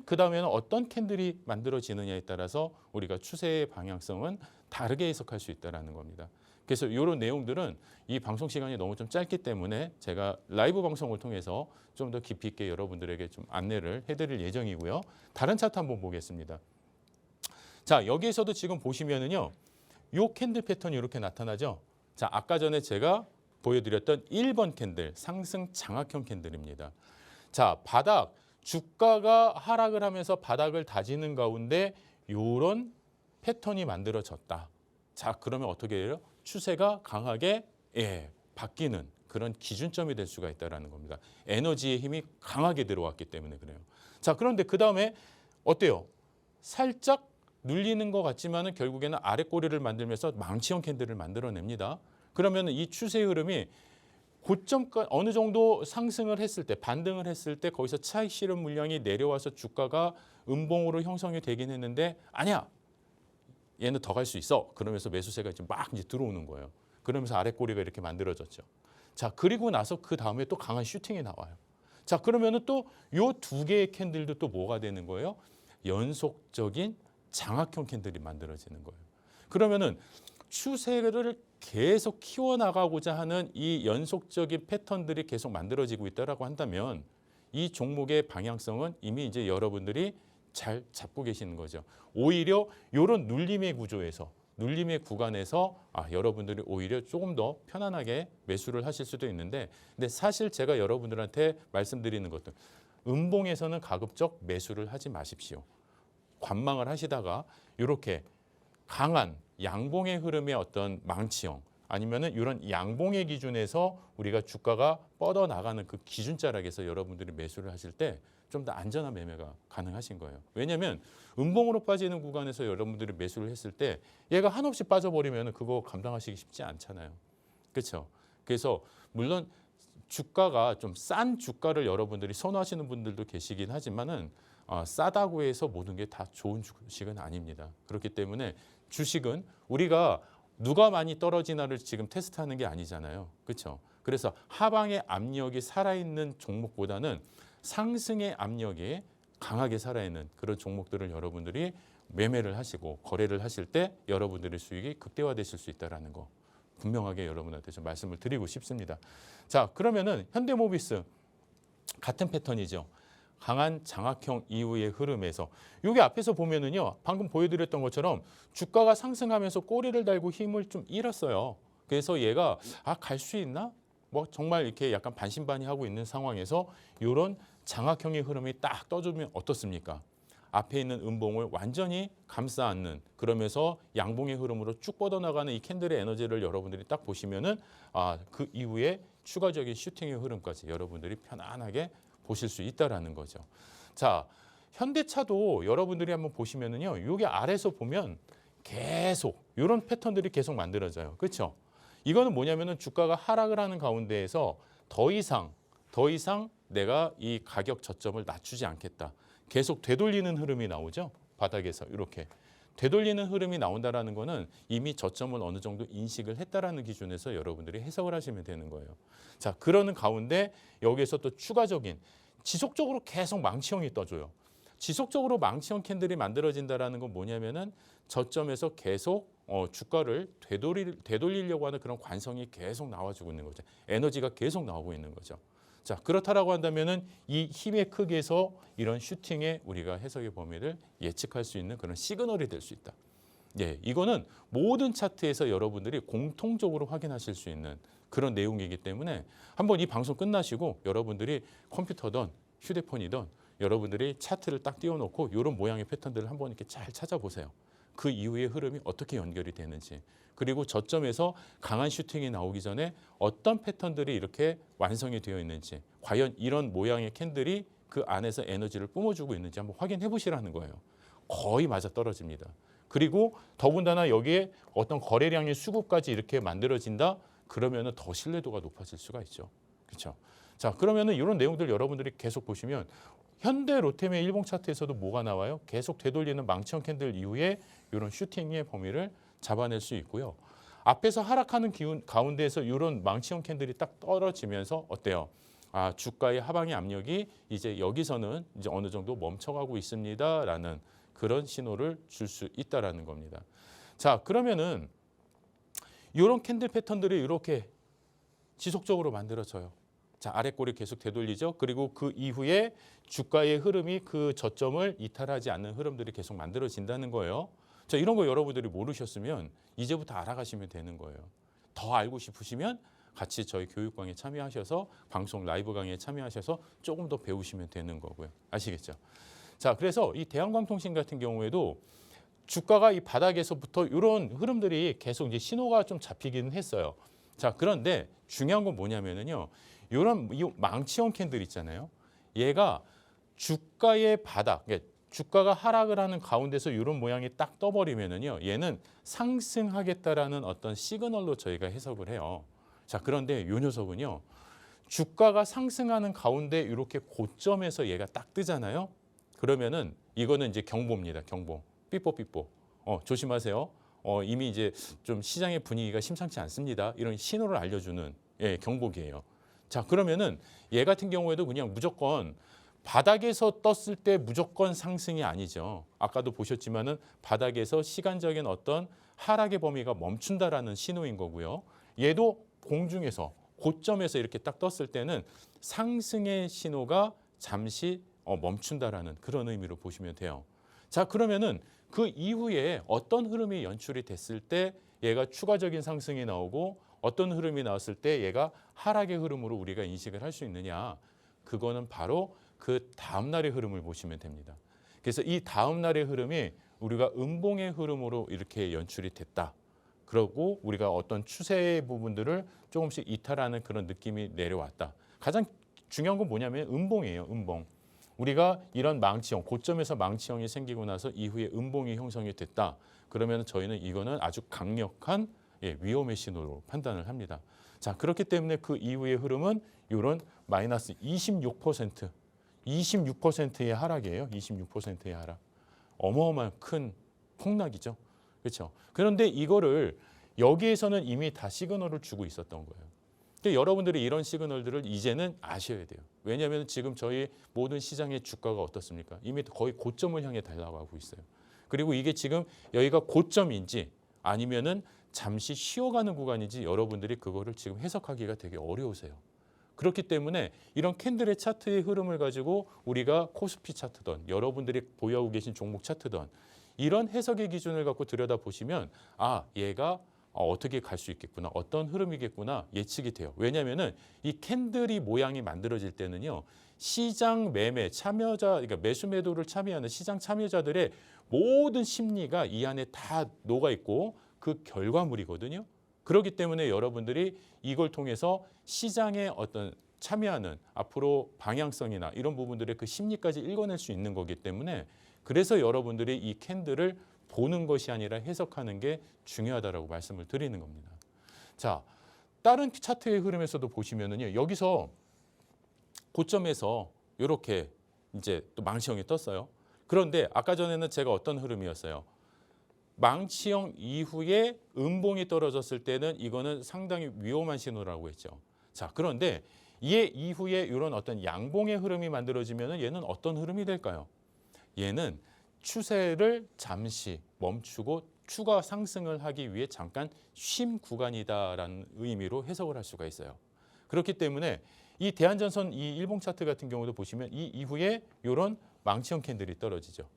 그다음에는 어떤 캔들이 만들어지느냐에 따라서 우리가 추세의 방향성은 다르게 해석할 수 있다는 겁니다. 그래서 이런 내용들은 이 방송 시간이 너무 좀 짧기 때문에 제가 라이브 방송을 통해서 좀 더 깊이 있게 여러분들에게 좀 안내를 해드릴 예정이고요. 다른 차트 한번 보겠습니다. 자, 여기에서도 지금 보시면은요, 요 캔들 패턴이 이렇게 나타나죠. 자, 아까 전에 제가 보여드렸던 1번 캔들, 상승 장악형 캔들입니다. 자, 주가가 하락을 하면서 바닥을 다지는 가운데 요런 패턴이 만들어졌다. 자, 그러면 어떻게 해요? 추세가 강하게 바뀌는 그런 기준점이 될 수가 있다는 겁니다. 에너지의 힘이 강하게 들어왔기 때문에 그래요. 자, 그런데 그 다음에 어때요? 살짝 눌리는 것 같지만은 결국에는 아래 꼬리를 만들면서 망치형 캔들을 만들어냅니다. 그러면 이 추세 흐름이 고점까지 어느 정도 상승을 했을 때, 반등을 했을 때 거기서 차익 실현 물량이 내려와서 주가가 음봉으로 형성이 되긴 했는데 아니야. 얘는 더 갈 수 있어. 그러면서 매수세가 이제 막 이제 들어오는 거예요. 그러면서 아래 꼬리가 이렇게 만들어졌죠. 자, 그리고 나서 그 다음에 또 강한 슈팅이 나와요. 자, 그러면은 또 요 두 개의 캔들도 또 뭐가 되는 거예요? 연속적인 장악형 캔들이 만들어지는 거예요. 그러면은 추세를 계속 키워나가고자 하는 이 연속적인 패턴들이 계속 만들어지고 있다라고 한다면 이 종목의 방향성은 이미 이제 여러분들이 잘 잡고 계시는 거죠. 오히려 이런 눌림의 구조에서 눌림의 구간에서 여러분들이 오히려 조금 더 편안하게 매수를 하실 수도 있는데 근데 사실 제가 여러분들한테 말씀드리는 것들 음봉에서는 가급적 매수를 하지 마십시오. 관망을 하시다가 이렇게 강한 양봉의 흐름의 어떤 망치형 아니면은 이런 양봉의 기준에서 우리가 주가가 뻗어나가는 그 기준자락에서 여러분들이 매수를 하실 때 좀 더 안전한 매매가 가능하신 거예요. 왜냐하면 음봉으로 빠지는 구간에서 여러분들이 매수를 했을 때 얘가 한없이 빠져버리면 그거 감당하시기 쉽지 않잖아요. 그렇죠? 그래서 물론 주가가 좀 싼 주가를 여러분들이 선호하시는 분들도 계시긴 하지만은 싸다고 해서 모든 게 다 좋은 주식은 아닙니다. 그렇기 때문에 주식은 우리가 누가 많이 떨어지나를 지금 테스트하는 게 아니잖아요. 그렇죠? 그래서 하방의 압력이 살아있는 종목보다는 상승의 압력이 강하게 살아있는 그런 종목들을 여러분들이 매매를 하시고 거래를 하실 때 여러분들의 수익이 극대화되실 수 있다는 거 분명하게 여러분한테 좀 말씀을 드리고 싶습니다. 자, 그러면은 현대모비스 같은 패턴이죠. 강한 장악형 이후의 흐름에서 여기 앞에서 보면은요 방금 보여드렸던 것처럼 주가가 상승하면서 꼬리를 달고 힘을 좀 잃었어요. 그래서 얘가 갈 수 있나? 뭐 정말 이렇게 약간 반신반의하고 있는 상황에서 이런 장악형의 흐름이 딱 떠주면 어떻습니까? 앞에 있는 음봉을 완전히 감싸 안는 그러면서 양봉의 흐름으로 쭉 뻗어나가는 이 캔들의 에너지를 여러분들이 딱 보시면은 그 이후에 추가적인 슈팅의 흐름까지 여러분들이 편안하게 보실 수 있다라는 거죠. 자, 현대차도 여러분들이 한번 보시면은요, 여기 아래서 보면 계속 이런 패턴들이 계속 만들어져요. 그렇죠? 이거는 뭐냐면은 주가가 하락을 하는 가운데에서 더 이상 내가 이 가격 저점을 낮추지 않겠다. 계속 되돌리는 흐름이 나오죠. 바닥에서 이렇게 되돌리는 흐름이 나온다라는 거는 이미 저점을 어느 정도 인식을 했다라는 기준에서 여러분들이 해석을 하시면 되는 거예요. 자, 그러는 가운데 여기에서 또 추가적인 지속적으로 계속 망치형이 떠줘요. 지속적으로 망치형 캔들이 만들어진다라는 건 뭐냐면은 저점에서 계속 주가를 되돌리려고 하는 그런 관성이 계속 나와주고 있는 거죠. 에너지가 계속 나오고 있는 거죠. 자, 그렇다라고 한다면은 이 힘의 크기에서 이런 슈팅의 우리가 해석의 범위를 예측할 수 있는 그런 시그널이 될 수 있다. 예, 이거는 모든 차트에서 여러분들이 공통적으로 확인하실 수 있는 그런 내용이기 때문에 한번 이 방송 끝나시고 여러분들이 컴퓨터든 휴대폰이든 여러분들이 차트를 딱 띄워놓고 이런 모양의 패턴들을 한번 이렇게 잘 찾아보세요. 그 이후의 흐름이 어떻게 연결이 되는지 그리고 저점에서 강한 슈팅이 나오기 전에 어떤 패턴들이 이렇게 완성이 되어 있는지 과연 이런 모양의 캔들이 그 안에서 에너지를 뿜어주고 있는지 한번 확인해 보시라는 거예요. 거의 맞아 떨어집니다. 그리고 더군다나 여기에 어떤 거래량의 수급까지 이렇게 만들어진다? 그러면은 더 신뢰도가 높아질 수가 있죠. 그렇죠? 자, 그러면은 이런 내용들 여러분들이 계속 보시면 현대 로템의 일봉 차트에서도 뭐가 나와요? 계속 되돌리는 망치형 캔들 이후에 이런 슈팅의 범위를 잡아낼 수 있고요. 앞에서 하락하는 기운 가운데에서 이런 망치형 캔들이 딱 떨어지면서 어때요? 주가의 하방의 압력이 이제 여기서는 이제 어느 정도 멈춰가고 있습니다라는 그런 신호를 줄 수 있다라는 겁니다. 자, 그러면은 이런 캔들 패턴들이 이렇게 지속적으로 만들어져요. 자, 아래 꼬리 계속 되돌리죠. 그리고 그 이후에 주가의 흐름이 그 저점을 이탈하지 않는 흐름들이 계속 만들어진다는 거예요. 자, 이런 거 여러분들이 모르셨으면 이제부터 알아가시면 되는 거예요. 더 알고 싶으시면 같이 저희 교육 강의에 참여하셔서 방송 라이브 강의에 참여하셔서 조금 더 배우시면 되는 거고요. 아시겠죠? 자, 그래서 이 대한광통신 같은 경우에도 주가가 이 바닥에서부터 이런 흐름들이 계속 이제 신호가 좀 잡히기는 했어요. 자, 그런데 중요한 건 뭐냐면은요. 이런 이 망치형 캔들 있잖아요. 얘가 주가의 바닥, 그러니까 주가가 하락을 하는 가운데서 이런 모양이 딱 떠버리면은요. 얘는 상승하겠다라는 어떤 시그널로 저희가 해석을 해요. 자, 그런데 이 녀석은요. 주가가 상승하는 가운데 이렇게 고점에서 얘가 딱 뜨잖아요. 그러면은 이거는 이제 경보입니다. 경보. 삐뽀삐뽀. 조심하세요. 이미 이제 좀 시장의 분위기가 심상치 않습니다. 이런 신호를 알려주는 경보기예요. 자, 그러면은 얘 같은 경우에도 그냥 무조건 바닥에서 떴을 때 무조건 상승이 아니죠. 아까도 보셨지만은 바닥에서 시간적인 어떤 하락의 범위가 멈춘다라는 신호인 거고요. 얘도 공중에서 고점에서 이렇게 딱 떴을 때는 상승의 신호가 잠시 멈춘다라는 그런 의미로 보시면 돼요. 자, 그러면은 그 이후에 어떤 흐름이 연출이 됐을 때 얘가 추가적인 상승이 나오고 어떤 흐름이 나왔을 때 얘가 하락의 흐름으로 우리가 인식을 할 수 있느냐. 그거는 바로 그 다음 날의 흐름을 보시면 됩니다. 그래서 이 다음 날의 흐름이 우리가 음봉의 흐름으로 이렇게 연출이 됐다. 그러고 우리가 어떤 추세의 부분들을 조금씩 이탈하는 그런 느낌이 내려왔다. 가장 중요한 건 뭐냐면 음봉이에요. 음봉. 우리가 이런 망치형, 고점에서 망치형이 생기고 나서 이후에 음봉이 형성이 됐다. 그러면 저희는 이거는 아주 강력한 위험의 신호로 판단을 합니다. 자, 그렇기 때문에 그 이후의 흐름은 이런 마이너스 26%의 하락이에요. 26%의 하락. 어마어마한 큰 폭락이죠. 그렇죠. 그런데 이거를 여기에서는 이미 다 시그널을 주고 있었던 거예요. 그러니까 여러분들이 이런 시그널들을 이제는 아셔야 돼요. 왜냐하면 지금 저희 모든 시장의 주가가 어떻습니까? 이미 거의 고점을 향해 달려가고 있어요. 그리고 이게 지금 여기가 고점인지 아니면은 잠시 쉬어가는 구간인지 여러분들이 그거를 지금 해석하기가 되게 어려우세요. 그렇기 때문에 이런 캔들의 차트의 흐름을 가지고 우리가 코스피 차트든 여러분들이 보유하고 계신 종목 차트든 이런 해석의 기준을 갖고 들여다보시면 얘가 어떻게 갈 수 있겠구나, 어떤 흐름이겠구나 예측이 돼요. 왜냐하면은 이 캔들이 모양이 만들어질 때는요. 시장 매매 참여자, 그러니까 매수 매도를 참여하는 시장 참여자들의 모든 심리가 이 안에 다 녹아 있고 그 결과물이거든요. 그렇기 때문에 여러분들이 이걸 통해서 시장의 어떤 참여하는 앞으로 방향성이나 이런 부분들의 그 심리까지 읽어낼 수 있는 거기 때문에 그래서 여러분들이 이 캔들을 보는 것이 아니라 해석하는 게 중요하다라고 말씀을 드리는 겁니다. 자, 다른 차트의 흐름에서도 보시면은요. 여기서 고점에서 이렇게 이제 또 망치형이 떴어요. 그런데 아까 전에는 제가 어떤 흐름이었어요? 망치형 이후에 음봉이 떨어졌을 때는 이거는 상당히 위험한 신호라고 했죠. 자, 그런데 이 이후에 이런 어떤 양봉의 흐름이 만들어지면은 얘는 어떤 흐름이 될까요? 얘는 추세를 잠시 멈추고 추가 상승을 하기 위해 잠깐 쉼 구간이다라는 의미로 해석을 할 수가 있어요. 그렇기 때문에 이 대한전선 이 일봉 차트 같은 경우도 보시면 이 이후에 이런 망치형 캔들이 떨어지죠.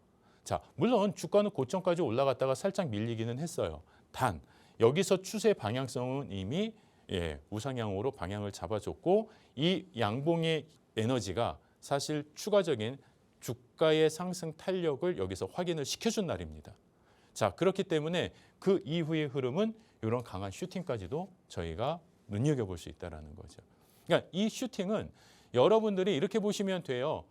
자, 물론 주가는 고점까지 올라갔다가 살짝 밀리기는 했어요. 단 여기서 추세 방향성은 이미 우상향으로 방향을 잡아줬고 이 양봉의 에너지가 사실 추가적인 주가의 상승 탄력을 여기서 확인을 시켜준 날입니다. 자, 그렇기 때문에 그 이후의 흐름은 이런 강한 슈팅까지도 저희가 눈여겨볼 수 있다는 거죠. 그러니까 이 슈팅은 여러분들이 이렇게 보시면 돼요.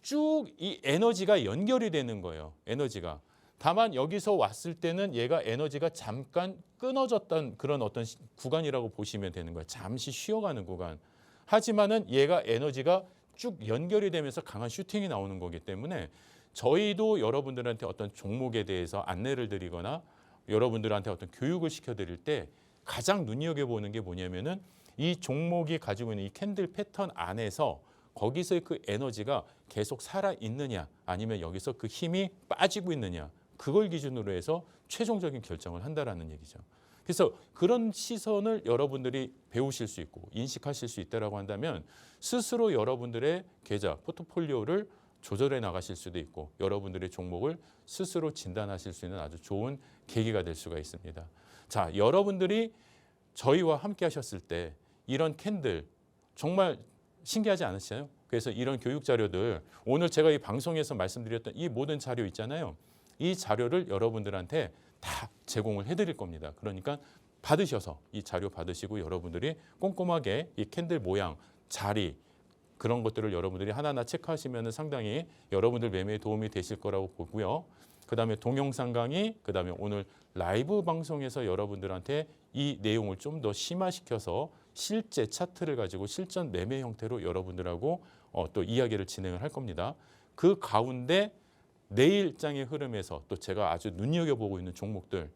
쭉 이 에너지가 연결이 되는 거예요. 에너지가. 다만 여기서 왔을 때는 얘가 에너지가 잠깐 끊어졌던 그런 어떤 구간이라고 보시면 되는 거예요. 잠시 쉬어가는 구간. 하지만은 얘가 에너지가 쭉 연결이 되면서 강한 슈팅이 나오는 거기 때문에 저희도 여러분들한테 어떤 종목에 대해서 안내를 드리거나 여러분들한테 어떤 교육을 시켜드릴 때 가장 눈여겨보는 게 뭐냐면은 이 종목이 가지고 있는 이 캔들 패턴 안에서 거기서의 그 에너지가 계속 살아 있느냐 아니면 여기서 그 힘이 빠지고 있느냐 그걸 기준으로 해서 최종적인 결정을 한다라는 얘기죠. 그래서 그런 시선을 여러분들이 배우실 수 있고 인식하실 수 있다라고 한다면 스스로 여러분들의 계좌 포트폴리오를 조절해 나가실 수도 있고 여러분들의 종목을 스스로 진단하실 수 있는 아주 좋은 계기가 될 수가 있습니다. 자, 여러분들이 저희와 함께 하셨을 때 이런 캔들 정말 신기하지 않으세요? 그래서 이런 교육 자료들 오늘 제가 이 방송에서 말씀드렸던 이 모든 자료 있잖아요. 이 자료를 여러분들한테 다 제공을 해드릴 겁니다. 그러니까 받으셔서 이 자료 받으시고 여러분들이 꼼꼼하게 이 캔들 모양, 자리 그런 것들을 여러분들이 하나하나 체크하시면 상당히 여러분들 매매에 도움이 되실 거라고 보고요. 그다음에 동영상 강의, 그다음에 오늘 라이브 방송에서 여러분들한테 이 내용을 좀 더 심화시켜서 실제 차트를 가지고 실전 매매 형태로 여러분들하고 또 이야기를 진행을 할 겁니다. 그 가운데 내일장의 흐름에서 또 제가 아주 눈여겨보고 있는 종목들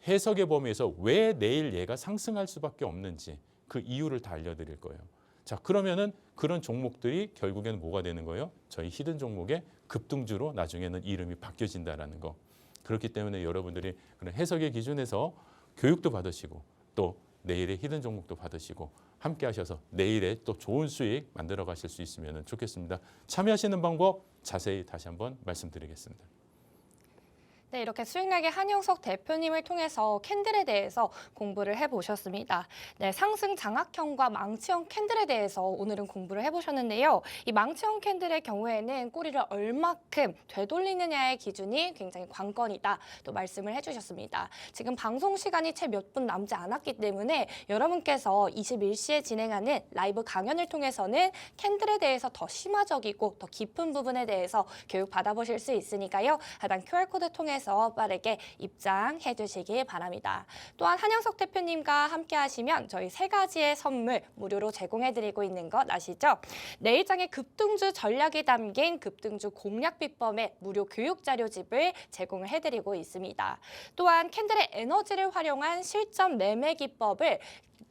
해석의 범위에서 왜 내일 얘가 상승할 수밖에 없는지 그 이유를 다 알려드릴 거예요. 자, 그러면은 그런 종목들이 결국에는 뭐가 되는 거예요? 저희 히든 종목의 급등주로 나중에는 이름이 바뀌어진다라는 거. 그렇기 때문에 여러분들이 그런 해석의 기준에서 교육도 받으시고 또 내일의 히든 종목도 받으시고 함께 하셔서 내일에 또 좋은 수익 만들어 가실 수 있으면 좋겠습니다. 참여하시는 방법 자세히 다시 한번 말씀드리겠습니다. 네, 이렇게 수익나게 한영석 대표님을 통해서 캔들에 대해서 공부를 해보셨습니다. 네, 상승 장악형과 망치형 캔들에 대해서 오늘은 공부를 해보셨는데요. 이 망치형 캔들의 경우에는 꼬리를 얼마큼 되돌리느냐의 기준이 굉장히 관건이다 또 말씀을 해주셨습니다. 지금 방송 시간이 채 몇 분 남지 않았기 때문에 여러분께서 21시에 진행하는 라이브 강연을 통해서는 캔들에 대해서 더 심화적이고 더 깊은 부분에 대해서 교육 받아보실 수 있으니까요. 하단 QR코드 통해서 빠르게 입장해 주시기 바랍니다. 또한 한영석 대표님과 함께 하시면 저희 3가지의 선물 무료로 제공해 드리고 있는 것 아시죠? 내일장의 급등주 전략이 담긴 급등주 공략 비법의 무료 교육 자료집을 제공을 해드리고 있습니다. 또한 캔들의 에너지를 활용한 실전 매매 기법을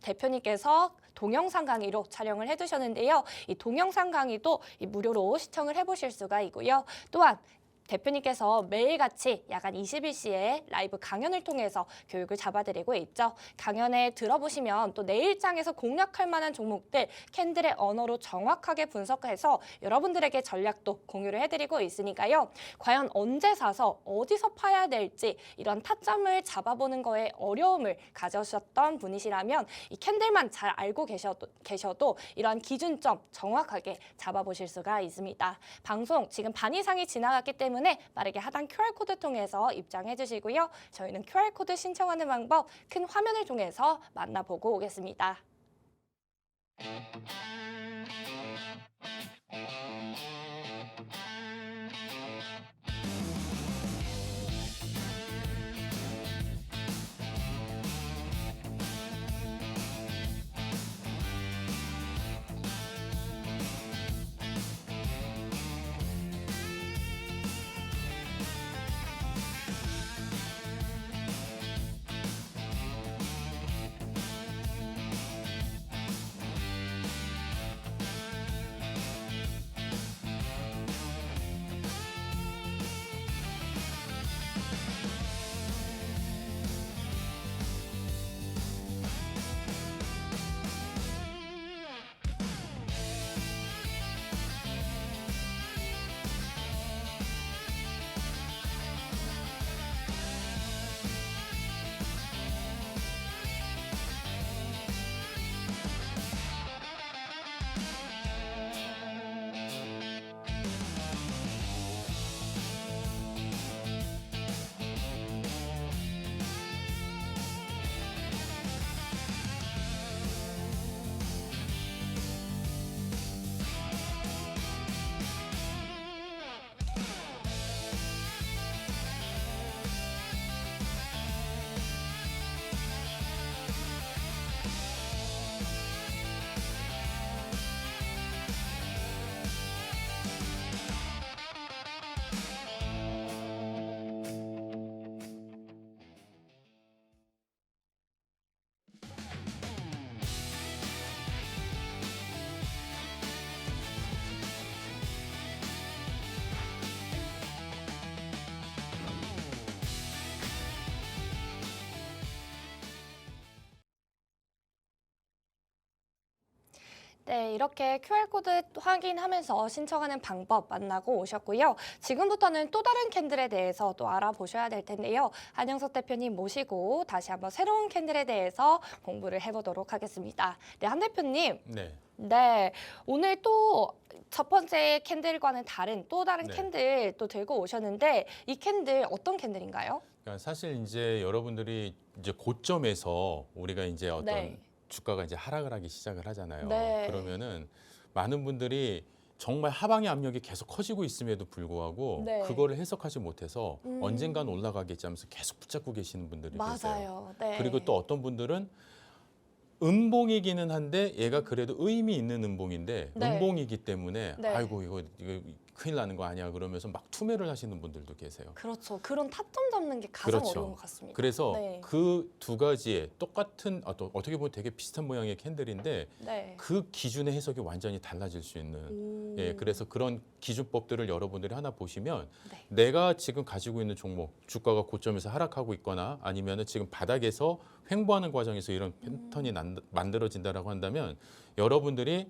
대표님께서 동영상 강의로 촬영을 해두셨는데요. 이 동영상 강의도 무료로 시청을 해보실 수가 있고요. 또한 대표님께서 매일같이 야간 21시에 라이브 강연을 통해서 교육을 잡아드리고 있죠. 강연에 들어보시면 또 내일장에서 공략할 만한 종목들 캔들의 언어로 정확하게 분석해서 여러분들에게 전략도 공유를 해드리고 있으니까요. 과연 언제 사서 어디서 파야 될지 이런 타점을 잡아보는 거에 어려움을 가져셨던 분이시라면 이 캔들만 잘 알고 계셔도 이런 기준점 정확하게 잡아보실 수가 있습니다. 방송 지금 반 이상이 지나갔기 때문에 빠르게 하단 QR코드 통해서 입장해 주시고요. 저희는 QR코드 신청하는 방법 큰 화면을 통해서 만나보고 오겠습니다. 네, 이렇게 QR코드 확인하면서 신청하는 방법 만나고 오셨고요. 지금부터는 또 다른 캔들에 대해서 또 알아보셔야 될 텐데요. 한영석 대표님 모시고 다시 한번 새로운 캔들에 대해서 공부를 해보도록 하겠습니다. 네, 한 대표님. 네. 네, 오늘 또 첫 번째 캔들과는 다른 또 다른 네. 캔들 또 들고 오셨는데 이 캔들 어떤 캔들인가요? 그러니까 사실 이제 여러분들이 이제 고점에서 우리가 이제 어떤 네. 주가가 이제 하락을 하기 시작을 하잖아요. 네. 그러면은 많은 분들이 정말 하방의 압력이 계속 커지고 있음에도 불구하고 네. 그거를 해석하지 못해서 음. 언젠간 올라가겠지 하면서 계속 붙잡고 계시는 분들이 계세요. 맞아요. 네. 그리고 또 어떤 분들은 음봉이기는 한데 얘가 그래도 의미 있는 음봉인데 네. 음봉이기 때문에 네. 아이고 이거 큰일 나는 거 아니야 그러면서 막 투매를 하시는 분들도 계세요. 그렇죠. 그런 타점 잡는 게 가장 그렇죠. 어려운 것 같습니다. 그래서 네. 그 두 가지의 똑같은 또 어떻게 보면 되게 비슷한 모양의 캔들인데 네. 그 기준의 해석이 완전히 달라질 수 있는 예, 그래서 그런 기준법들을 여러분들이 하나 보시면 네. 내가 지금 가지고 있는 종목 주가가 고점에서 하락하고 있거나 아니면은 지금 바닥에서 횡보하는 과정에서 이런 패턴이 만들어진다라고 한다면 여러분들이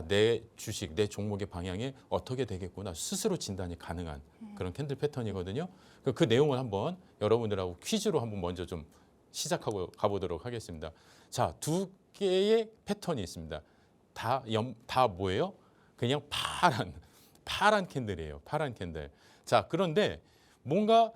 내 주식, 내 종목의 방향이 어떻게 되겠구나 스스로 진단이 가능한 그런 캔들 패턴이거든요. 그 내용을 한번 여러분들하고 퀴즈로 한번 먼저 좀 시작하고 가보도록 하겠습니다. 자, 두 개의 패턴이 있습니다. 다 뭐예요? 그냥 파란 캔들이에요. 파란 캔들. 자, 그런데 뭔가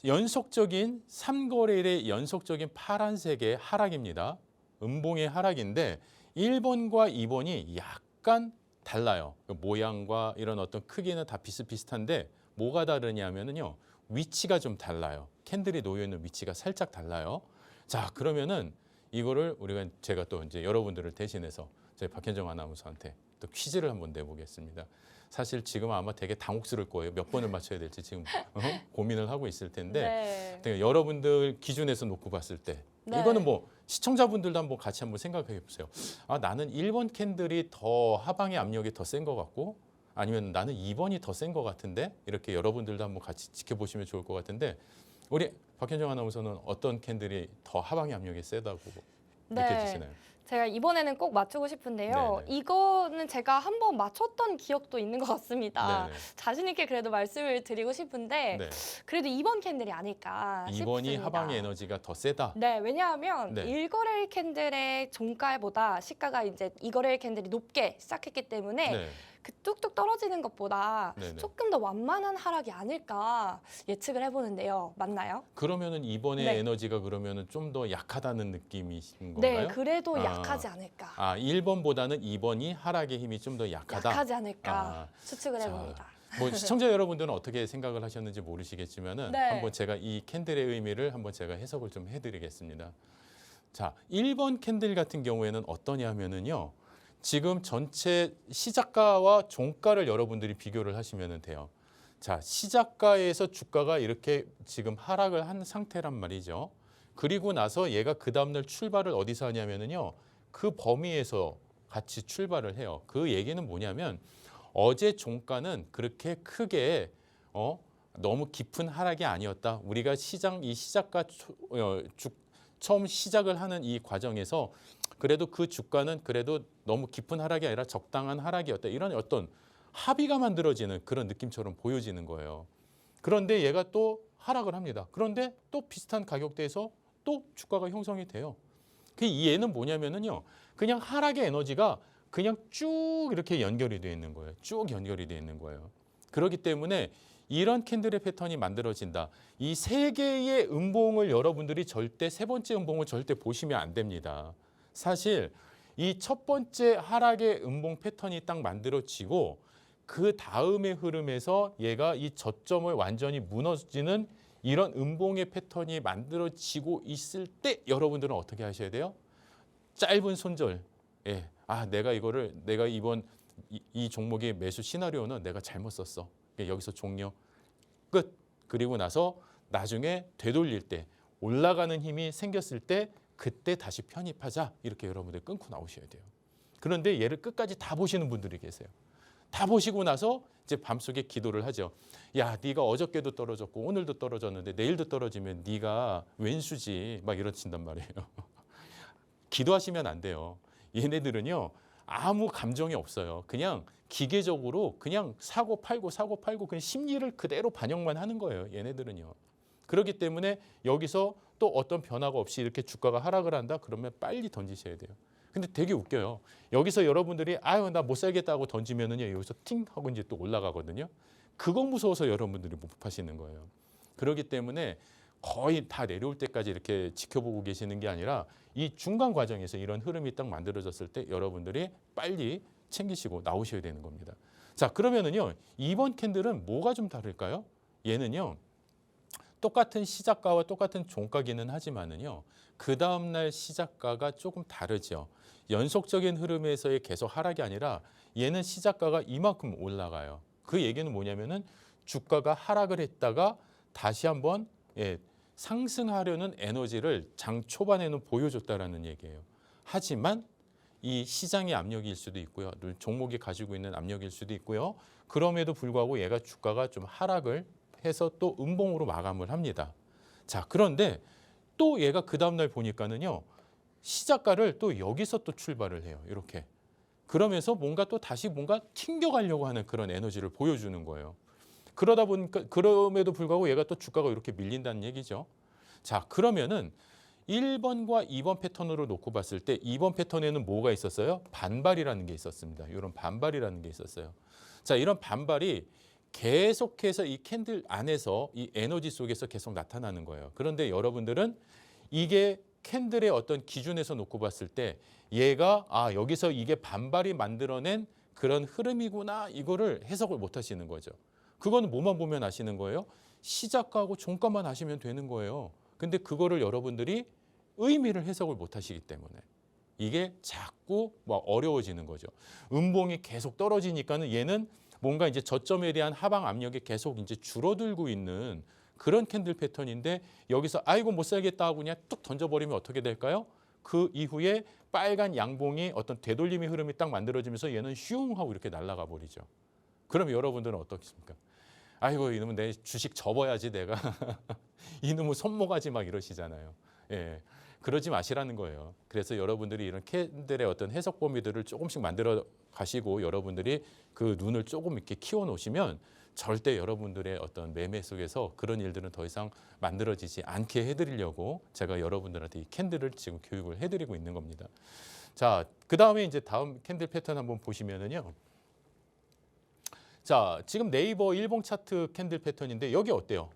연속적인 3거래일의 연속적인 파란색의 하락입니다. 음봉의 하락인데 1번과 2번이 약간 달라요. 그 모양과 이런 어떤 크기는 다 비슷비슷한데 뭐가 다르냐면요. 위치가 좀 달라요. 캔들이 놓여 있는 위치가 살짝 달라요. 자, 그러면은 이거를 제가 또 이제 여러분들을 대신해서 저희 박현정 아나운서한테 또 퀴즈를 한번 내보겠습니다. 사실 지금 아마 되게 당혹스러울 거예요. 몇 번을 맞춰야 될지 지금 고민을 하고 있을 텐데 네. 여러분들 기준에서 놓고 봤을 때 네. 이거는 뭐 시청자분들도 한번 같이 한번 생각해 보세요. 나는 1번 캔들이 더 하방의 압력이 더 센 것 같고 아니면 나는 2번이 더 센 것 같은데 이렇게 여러분들도 한번 같이 지켜보시면 좋을 것 같은데 우리 박현정 아나운서는 어떤 캔들이 더 하방의 압력이 세다고 느껴지시나요? 제가 이번에는 꼭 맞추고 싶은데요. 네네. 이거는 제가 한번 맞췄던 기억도 있는 것 같습니다. 네네. 자신 있게 그래도 말씀을 드리고 싶은데 네. 그래도 2번 캔들이 아닐까 2번이 싶습니다. 하방의 에너지가 더 세다. 네, 왜냐하면 네. 1거래일 캔들의 종가보다 시가가 이제 2거래일 캔들이 높게 시작했기 때문에 네. 그 뚝뚝 떨어지는 것보다 네네. 조금 더 완만한 하락이 아닐까 예측을 해보는데요. 맞나요? 그러면은 2번의 네. 에너지가 그러면은 좀 더 약하다는 느낌이신 건가요? 네, 그래도 아. 약하지 않을까. 1번보다는 2번이 하락의 힘이 좀 더 약하다. 약하지 않을까 추측을 자, 해봅니다. 뭐 시청자 여러분들은 어떻게 생각을 하셨는지 모르시겠지만은 네. 한번 제가 이 캔들의 의미를 한번 제가 해석을 좀 해드리겠습니다. 자, 1번 캔들 같은 경우에는 어떠냐면은요. 지금 전체 시작가와 종가를 여러분들이 비교를 하시면 돼요. 자, 시작가에서 주가가 이렇게 지금 하락을 한 상태란 말이죠. 그리고 나서 얘가 그 다음날 출발을 어디서 하냐면은요. 그 범위에서 같이 출발을 해요. 그 얘기는 뭐냐면 어제 종가는 그렇게 크게 너무 깊은 하락이 아니었다. 우리가 이 시작가 처음 시작을 하는 이 과정에서 그래도 그 주가는 그래도 너무 깊은 하락이 아니라 적당한 하락이었다. 이런 어떤 합의가 만들어지는 그런 느낌처럼 보여지는 거예요. 그런데 얘가 또 하락을 합니다. 그런데 또 비슷한 가격대에서 또 주가가 형성이 돼요. 그 얘는 뭐냐면은요. 그냥 하락의 에너지가 그냥 쭉 이렇게 연결이 되어 있는 거예요. 쭉 연결이 되어 있는 거예요. 그렇기 때문에 이런 캔들의 패턴이 만들어진다. 이 세 개의 음봉을 여러분들이 절대 세 번째 음봉을 절대 보시면 안 됩니다. 사실 이 첫 번째 하락의 음봉 패턴이 딱 만들어지고 그 다음의 흐름에서 얘가 이 저점을 완전히 무너지는 이런 음봉의 패턴이 만들어지고 있을 때 여러분들은 어떻게 하셔야 돼요? 짧은 손절. 예. 내가 이번 이 종목의 매수 시나리오는 내가 잘못 썼어. 여기서 종료. 끝. 그리고 나서 나중에 되돌릴 때 올라가는 힘이 생겼을 때 그때 다시 편입하자. 이렇게 여러분들 끊고 나오셔야 돼요. 그런데 얘를 끝까지 다 보시는 분들이 계세요. 다 보시고 나서 이제 밤속에 기도를 하죠. 야, 네가 어저께도 떨어졌고 오늘도 떨어졌는데 내일도 떨어지면 네가 왼수지. 막 이러신단 말이에요. 기도하시면 안 돼요. 얘네들은요. 아무 감정이 없어요. 그냥 기계적으로 그냥 사고 팔고 그냥 심리를 그대로 반영만 하는 거예요. 얘네들은요. 그렇기 때문에 여기서 또 어떤 변화가 없이 이렇게 주가가 하락을 한다? 그러면 빨리 던지셔야 돼요. 근데 되게 웃겨요. 여기서 여러분들이 아유 나 못 살겠다고 던지면은요 여기서 팅 하고 이제 또 올라가거든요. 그거 무서워서 여러분들이 못 파시는 거예요. 그렇기 때문에 거의 다 내려올 때까지 이렇게 지켜보고 계시는 게 아니라 이 중간 과정에서 이런 흐름이 딱 만들어졌을 때 여러분들이 빨리 챙기시고 나오셔야 되는 겁니다. 자, 그러면은요. 이번 캔들은 뭐가 좀 다를까요? 얘는요. 똑같은 시작가와 똑같은 종가기는 하지만은요. 그 다음 날 시작가가 조금 다르죠. 연속적인 흐름에서의 계속 하락이 아니라 얘는 시작가가 이만큼 올라가요. 그 얘기는 뭐냐면은 주가가 하락을 했다가 다시 한번 상승하려는 에너지를 장 초반에는 보여줬다라는 얘기예요. 하지만 이 시장의 압력일 수도 있고요. 종목이 가지고 있는 압력일 수도 있고요. 그럼에도 불구하고 얘가 주가가 좀 하락을 해서 또 음봉으로 마감을 합니다. 자, 그런데 또 얘가 그 다음날 보니까는요. 시작가를 또 여기서 또 출발을 해요. 이렇게. 그러면서 뭔가 또 다시 뭔가 튕겨가려고 하는 그런 에너지를 보여주는 거예요. 그러다 보니까 그럼에도 불구하고 얘가 또 주가가 이렇게 밀린다는 얘기죠. 자, 그러면은 1번과 2번 패턴으로 놓고 봤을 때 2번 패턴에는 뭐가 있었어요? 반발이라는 게 있었습니다. 이런 반발이라는 게 있었어요. 자, 이런 반발이 계속해서 이 캔들 안에서 이 에너지 속에서 계속 나타나는 거예요. 그런데 여러분들은 이게 캔들의 어떤 기준에서 놓고 봤을 때 얘가 여기서 이게 반발이 만들어낸 그런 흐름이구나 이거를 해석을 못 하시는 거죠. 그거는 뭐만 보면 아시는 거예요? 시작가하고 종가만 아시면 되는 거예요. 근데 그거를 여러분들이 의미를 해석을 못 하시기 때문에 이게 자꾸 막 어려워지는 거죠. 음봉이 계속 떨어지니까는 얘는 뭔가 이제 저점에 대한 하방 압력이 계속 이제 줄어들고 있는 그런 캔들 패턴인데 여기서 아이고 못 살겠다 하고 그냥 뚝 던져버리면 어떻게 될까요? 그 이후에 빨간 양봉이 어떤 되돌림의 흐름이 딱 만들어지면서 얘는 슝 하고 이렇게 날아가 버리죠. 그럼 여러분들은 어떻습니까? 아이고 이놈은 내 주식 접어야지 내가 이놈은 손모가지 막 이러시잖아요. 예, 그러지 마시라는 거예요. 그래서 여러분들이 이런 캔들의 어떤 해석 범위들을 조금씩 만들어 가시고 여러분들이 그 눈을 조금 이렇게 키워 놓으시면 절대 여러분들의 어떤 매매 속에서 그런 일들은 더 이상 만들어지지 않게 해드리려고 제가 여러분들한테 이 캔들을 지금 교육을 해드리고 있는 겁니다. 자, 그 다음에 이제 다음 캔들 패턴 한번 보시면은요. 자, 지금 네이버 일봉 차트 캔들 패턴인데 여기 어때요?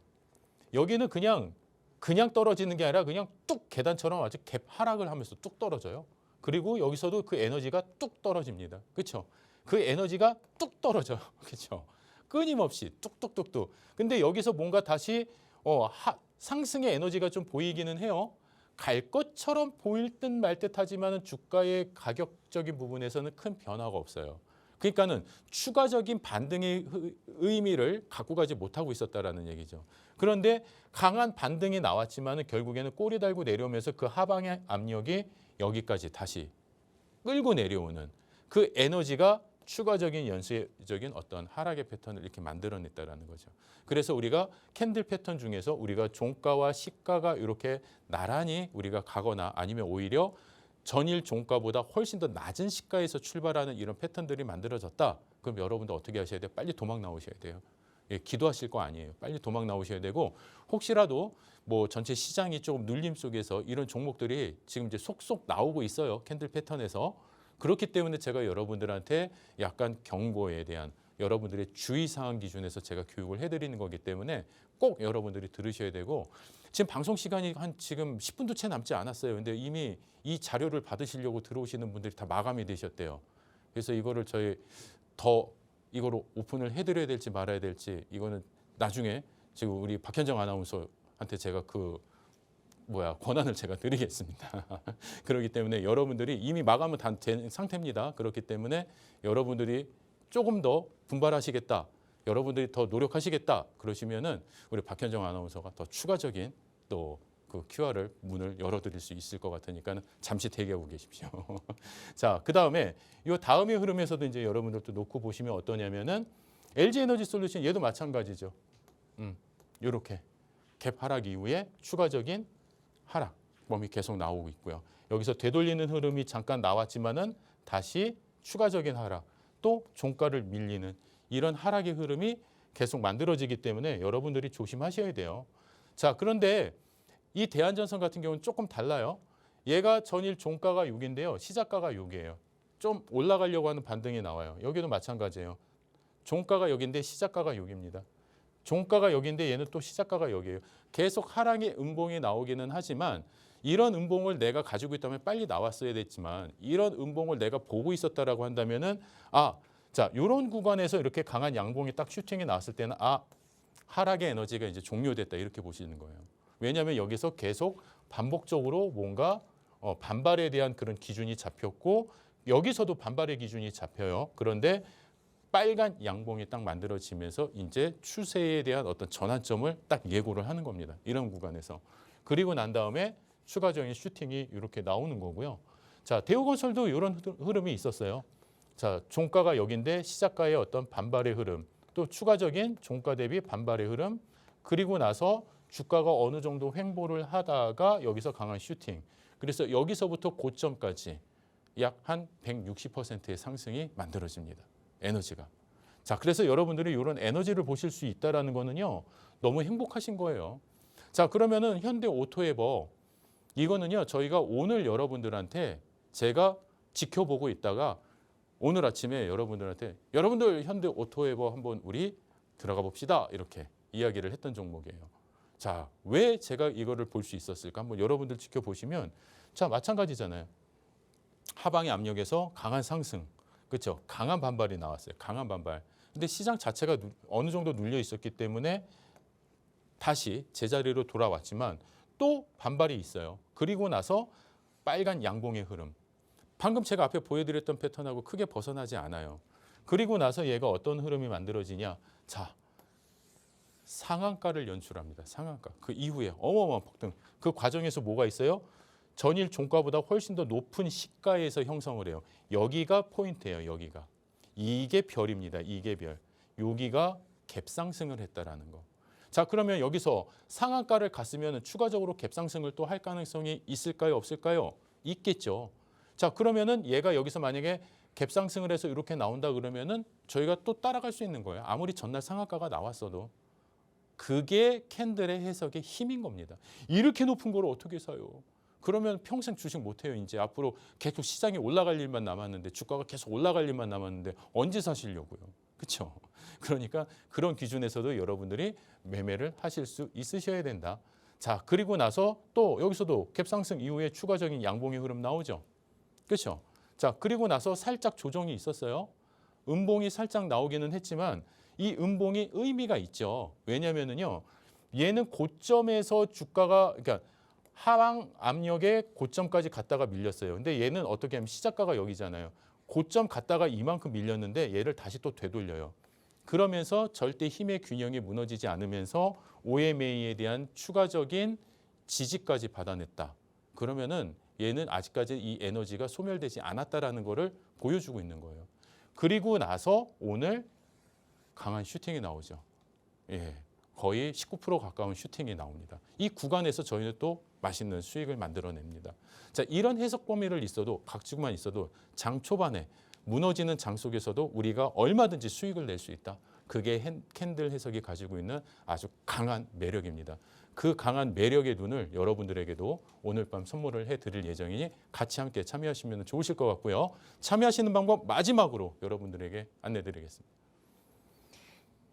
여기는 그냥 떨어지는 게 아니라 그냥 뚝 계단처럼 아주 갭 하락을 하면서 뚝 떨어져요. 그리고 여기서도 그 에너지가 뚝 떨어집니다. 그렇죠? 그 에너지가 뚝 떨어져요. 그렇죠? 끊임없이 뚝뚝뚝뚝. 근데 여기서 뭔가 다시 상승의 에너지가 좀 보이기는 해요. 갈 것처럼 보일 듯 말 듯 하지만은 주가의 가격적인 부분에서는 큰 변화가 없어요. 그러니까는 추가적인 반등의 의미를 갖고 가지 못하고 있었다라는 얘기죠. 그런데 강한 반등이 나왔지만은 결국에는 꼬리 달고 내려오면서 그 하방의 압력이 여기까지 다시 끌고 내려오는 그 에너지가 추가적인 연쇄적인 어떤 하락의 패턴을 이렇게 만들어냈다라는 거죠. 그래서 우리가 캔들 패턴 중에서 우리가 종가와 시가가 이렇게 나란히 우리가 가거나 아니면 오히려 전일 종가보다 훨씬 더 낮은 시가에서 출발하는 이런 패턴들이 만들어졌다. 그럼 여러분들 어떻게 하셔야 돼요? 빨리 도망 나오셔야 돼요. 예, 기도하실 거 아니에요. 빨리 도망 나오셔야 되고 혹시라도 뭐 전체 시장이 조금 눌림 속에서 이런 종목들이 지금 이제 속속 나오고 있어요. 캔들 패턴에서. 그렇기 때문에 제가 여러분들한테 약간 경고에 대한 여러분들의 주의사항 기준에서 제가 교육을 해드리는 거기 때문에 꼭 여러분들이 들으셔야 되고 지금 방송 시간이 한 지금 10분도 채 남지 않았어요. 근데 이미 이 자료를 받으시려고 들어오시는 분들이 다 마감이 되셨대요. 그래서 이거를 저희 더 이거로 오픈을 해드려야 될지 말아야 될지 이거는 나중에 지금 우리 박현정 아나운서한테 제가 권한을 제가 드리겠습니다. 그렇기 때문에 여러분들이 이미 마감은 다 된 상태입니다. 그렇기 때문에 여러분들이 조금 더 분발하시겠다. 여러분들이 더 노력하시겠다. 그러시면은 우리 박현정 아나운서가 더 추가적인 또 그 QR을 문을 열어드릴 수 있을 것 같으니까는 잠시 대기하고 계십시오. 자, 그 다음에 이 다음의 흐름에서도 이제 여러분들도 놓고 보시면 어떠냐면은 LG 에너지 솔루션 얘도 마찬가지죠. 이렇게 갭 하락 이후에 추가적인 하락 범위 계속 나오고 있고요. 여기서 되돌리는 흐름이 잠깐 나왔지만은 다시 추가적인 하락, 또 종가를 밀리는 이런 하락의 흐름이 계속 만들어지기 때문에 여러분들이 조심하셔야 돼요. 자, 그런데 이 대한전선 같은 경우는 조금 달라요. 얘가 전일 종가가 6인데요. 시작가가 6이에요. 좀 올라가려고 하는 반등이 나와요. 여기도 마찬가지예요. 종가가 여기인데 시작가가 6입니다. 종가가 여기인데 얘는 또 시작가가 여기예요. 계속 하락의 음봉이 나오기는 하지만 이런 음봉을 내가 가지고 있다면 빨리 나왔어야 됐지만 이런 음봉을 내가 보고 있었다라고 한다면은 자, 이런 구간에서 이렇게 강한 양봉이 딱 슈팅이 나왔을 때는 하락의 에너지가 이제 종료됐다 이렇게 보시는 거예요. 왜냐하면 여기서 계속 반복적으로 뭔가 반발에 대한 그런 기준이 잡혔고 여기서도 반발의 기준이 잡혀요. 그런데 빨간 양봉이 딱 만들어지면서 이제 추세에 대한 어떤 전환점을 딱 예고를 하는 겁니다. 이런 구간에서. 그리고 난 다음에 추가적인 슈팅이 이렇게 나오는 거고요. 자, 대우건설도 이런 흐름이 있었어요. 자, 종가가 여기인데 시작가의 어떤 반발의 흐름, 또 추가적인 종가 대비 반발의 흐름, 그리고 나서 주가가 어느 정도 횡보를 하다가 여기서 강한 슈팅. 그래서 여기서부터 고점까지 약 한 160%의 상승이 만들어집니다. 에너지가. 자, 그래서 여러분들이 이런 에너지를 보실 수 있다라는 거는요. 너무 행복하신 거예요. 자, 그러면은 현대 오토에버 이거는요. 저희가 오늘 여러분들한테 제가 지켜보고 있다가 오늘 아침에 여러분들 현대 오토에버 한번 우리 들어가 봅시다. 이렇게 이야기를 했던 종목이에요. 자, 왜 제가 이거를 볼 수 있었을까? 한번 여러분들 지켜보시면 자, 마찬가지잖아요. 하방의 압력에서 강한 상승. 그렇죠? 강한 반발이 나왔어요. 강한 반발. 근데 시장 자체가 어느 정도 눌려 있었기 때문에 다시 제자리로 돌아왔지만 또 반발이 있어요. 그리고 나서 빨간 양봉의 흐름. 방금 제가 앞에 보여드렸던 패턴하고 크게 벗어나지 않아요. 그리고 나서 얘가 어떤 흐름이 만들어지냐. 자, 상한가를 연출합니다. 상한가. 그 이후에 어마어마한 폭등. 그 과정에서 뭐가 있어요? 전일 종가보다 훨씬 더 높은 시가에서 형성을 해요. 여기가 포인트예요. 여기가. 이게 별입니다. 이게 별. 여기가 갭상승을 했다라는 거. 자, 그러면 여기서 상한가를 갔으면 추가적으로 갭상승을 또 할 가능성이 있을까요? 없을까요? 있겠죠. 자, 그러면은 얘가 여기서 만약에 갭상승을 해서 이렇게 나온다 그러면은 저희가 또 따라갈 수 있는 거예요. 아무리 전날 상한가가 나왔어도. 그게 캔들의 해석의 힘인 겁니다. 이렇게 높은 걸 어떻게 사요? 그러면 평생 주식 못해요. 이제 앞으로 계속 시장이 올라갈 일만 남았는데 주가가 계속 올라갈 일만 남았는데 언제 사시려고요? 그렇죠? 그러니까 그런 기준에서도 여러분들이 매매를 하실 수 있으셔야 된다. 자, 그리고 나서 또 여기서도 갭상승 이후에 추가적인 양봉의 흐름 나오죠. 그렇죠? 자, 그리고 나서 살짝 조정이 있었어요. 음봉이 살짝 나오기는 했지만 이 음봉이 의미가 있죠. 왜냐면은요. 얘는 고점에서 주가가 그러니까 하방 압력의 고점까지 갔다가 밀렸어요. 근데 얘는 어떻게 하면 시작가가 여기잖아요. 고점 갔다가 이만큼 밀렸는데 얘를 다시 또 되돌려요. 그러면서 절대 힘의 균형이 무너지지 않으면서 OMA에 대한 추가적인 지지까지 받아냈다. 그러면은 얘는 아직까지 이 에너지가 소멸되지 않았다라는 거를 보여주고 있는 거예요. 그리고 나서 오늘 강한 슈팅이 나오죠. 예, 거의 19% 가까운 슈팅이 나옵니다. 이 구간에서 저희는 또 맛있는 수익을 만들어냅니다. 자, 이런 해석 범위를 있어도 각주만 있어도 장 초반에 무너지는 장 속에서도 우리가 얼마든지 수익을 낼 수 있다. 그게 캔들 해석이 가지고 있는 아주 강한 매력입니다. 그 강한 매력의 눈을 여러분들에게도 오늘 밤 선물을 해드릴 예정이니 같이 함께 참여하시면 좋으실 것 같고요. 참여하시는 방법 마지막으로 여러분들에게 안내드리겠습니다.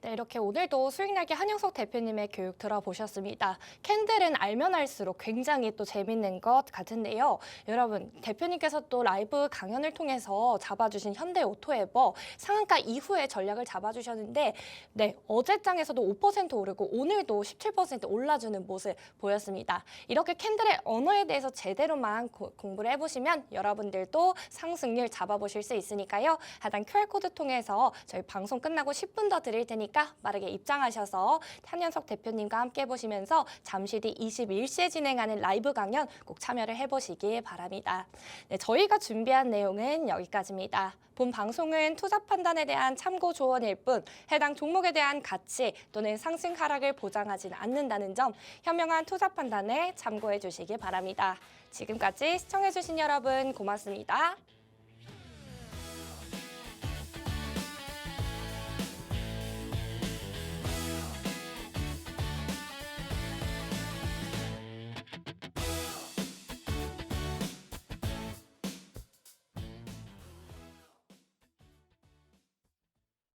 네, 이렇게 오늘도 수익날개 한영석 대표님의 교육 들어보셨습니다. 캔들은 알면 알수록 굉장히 또 재밌는 것 같은데요. 여러분, 대표님께서 또 라이브 강연을 통해서 잡아주신 현대오토에버 상한가 이후에 전략을 잡아주셨는데 네, 어제장에서도 5% 오르고 오늘도 17% 올라주는 모습 보였습니다. 이렇게 캔들의 언어에 대해서 제대로만 공부를 해보시면 여러분들도 상승률 잡아보실 수 있으니까요. 하단 QR코드 통해서 저희 방송 끝나고 10분 더 드릴 테니까 빠르게 입장하셔서 한영석 대표님과 함께 해보시면서 잠시 뒤 21시에 진행하는 라이브 강연 꼭 참여를 해보시기 바랍니다. 네, 저희가 준비한 내용은 여기까지입니다. 본 방송은 투자 판단에 대한 참고 조언일 뿐 해당 종목에 대한 가치 또는 상승 하락을 보장하지는 않는다는 점 현명한 투자 판단에 참고해 주시기 바랍니다. 지금까지 시청해 주신 여러분 고맙습니다.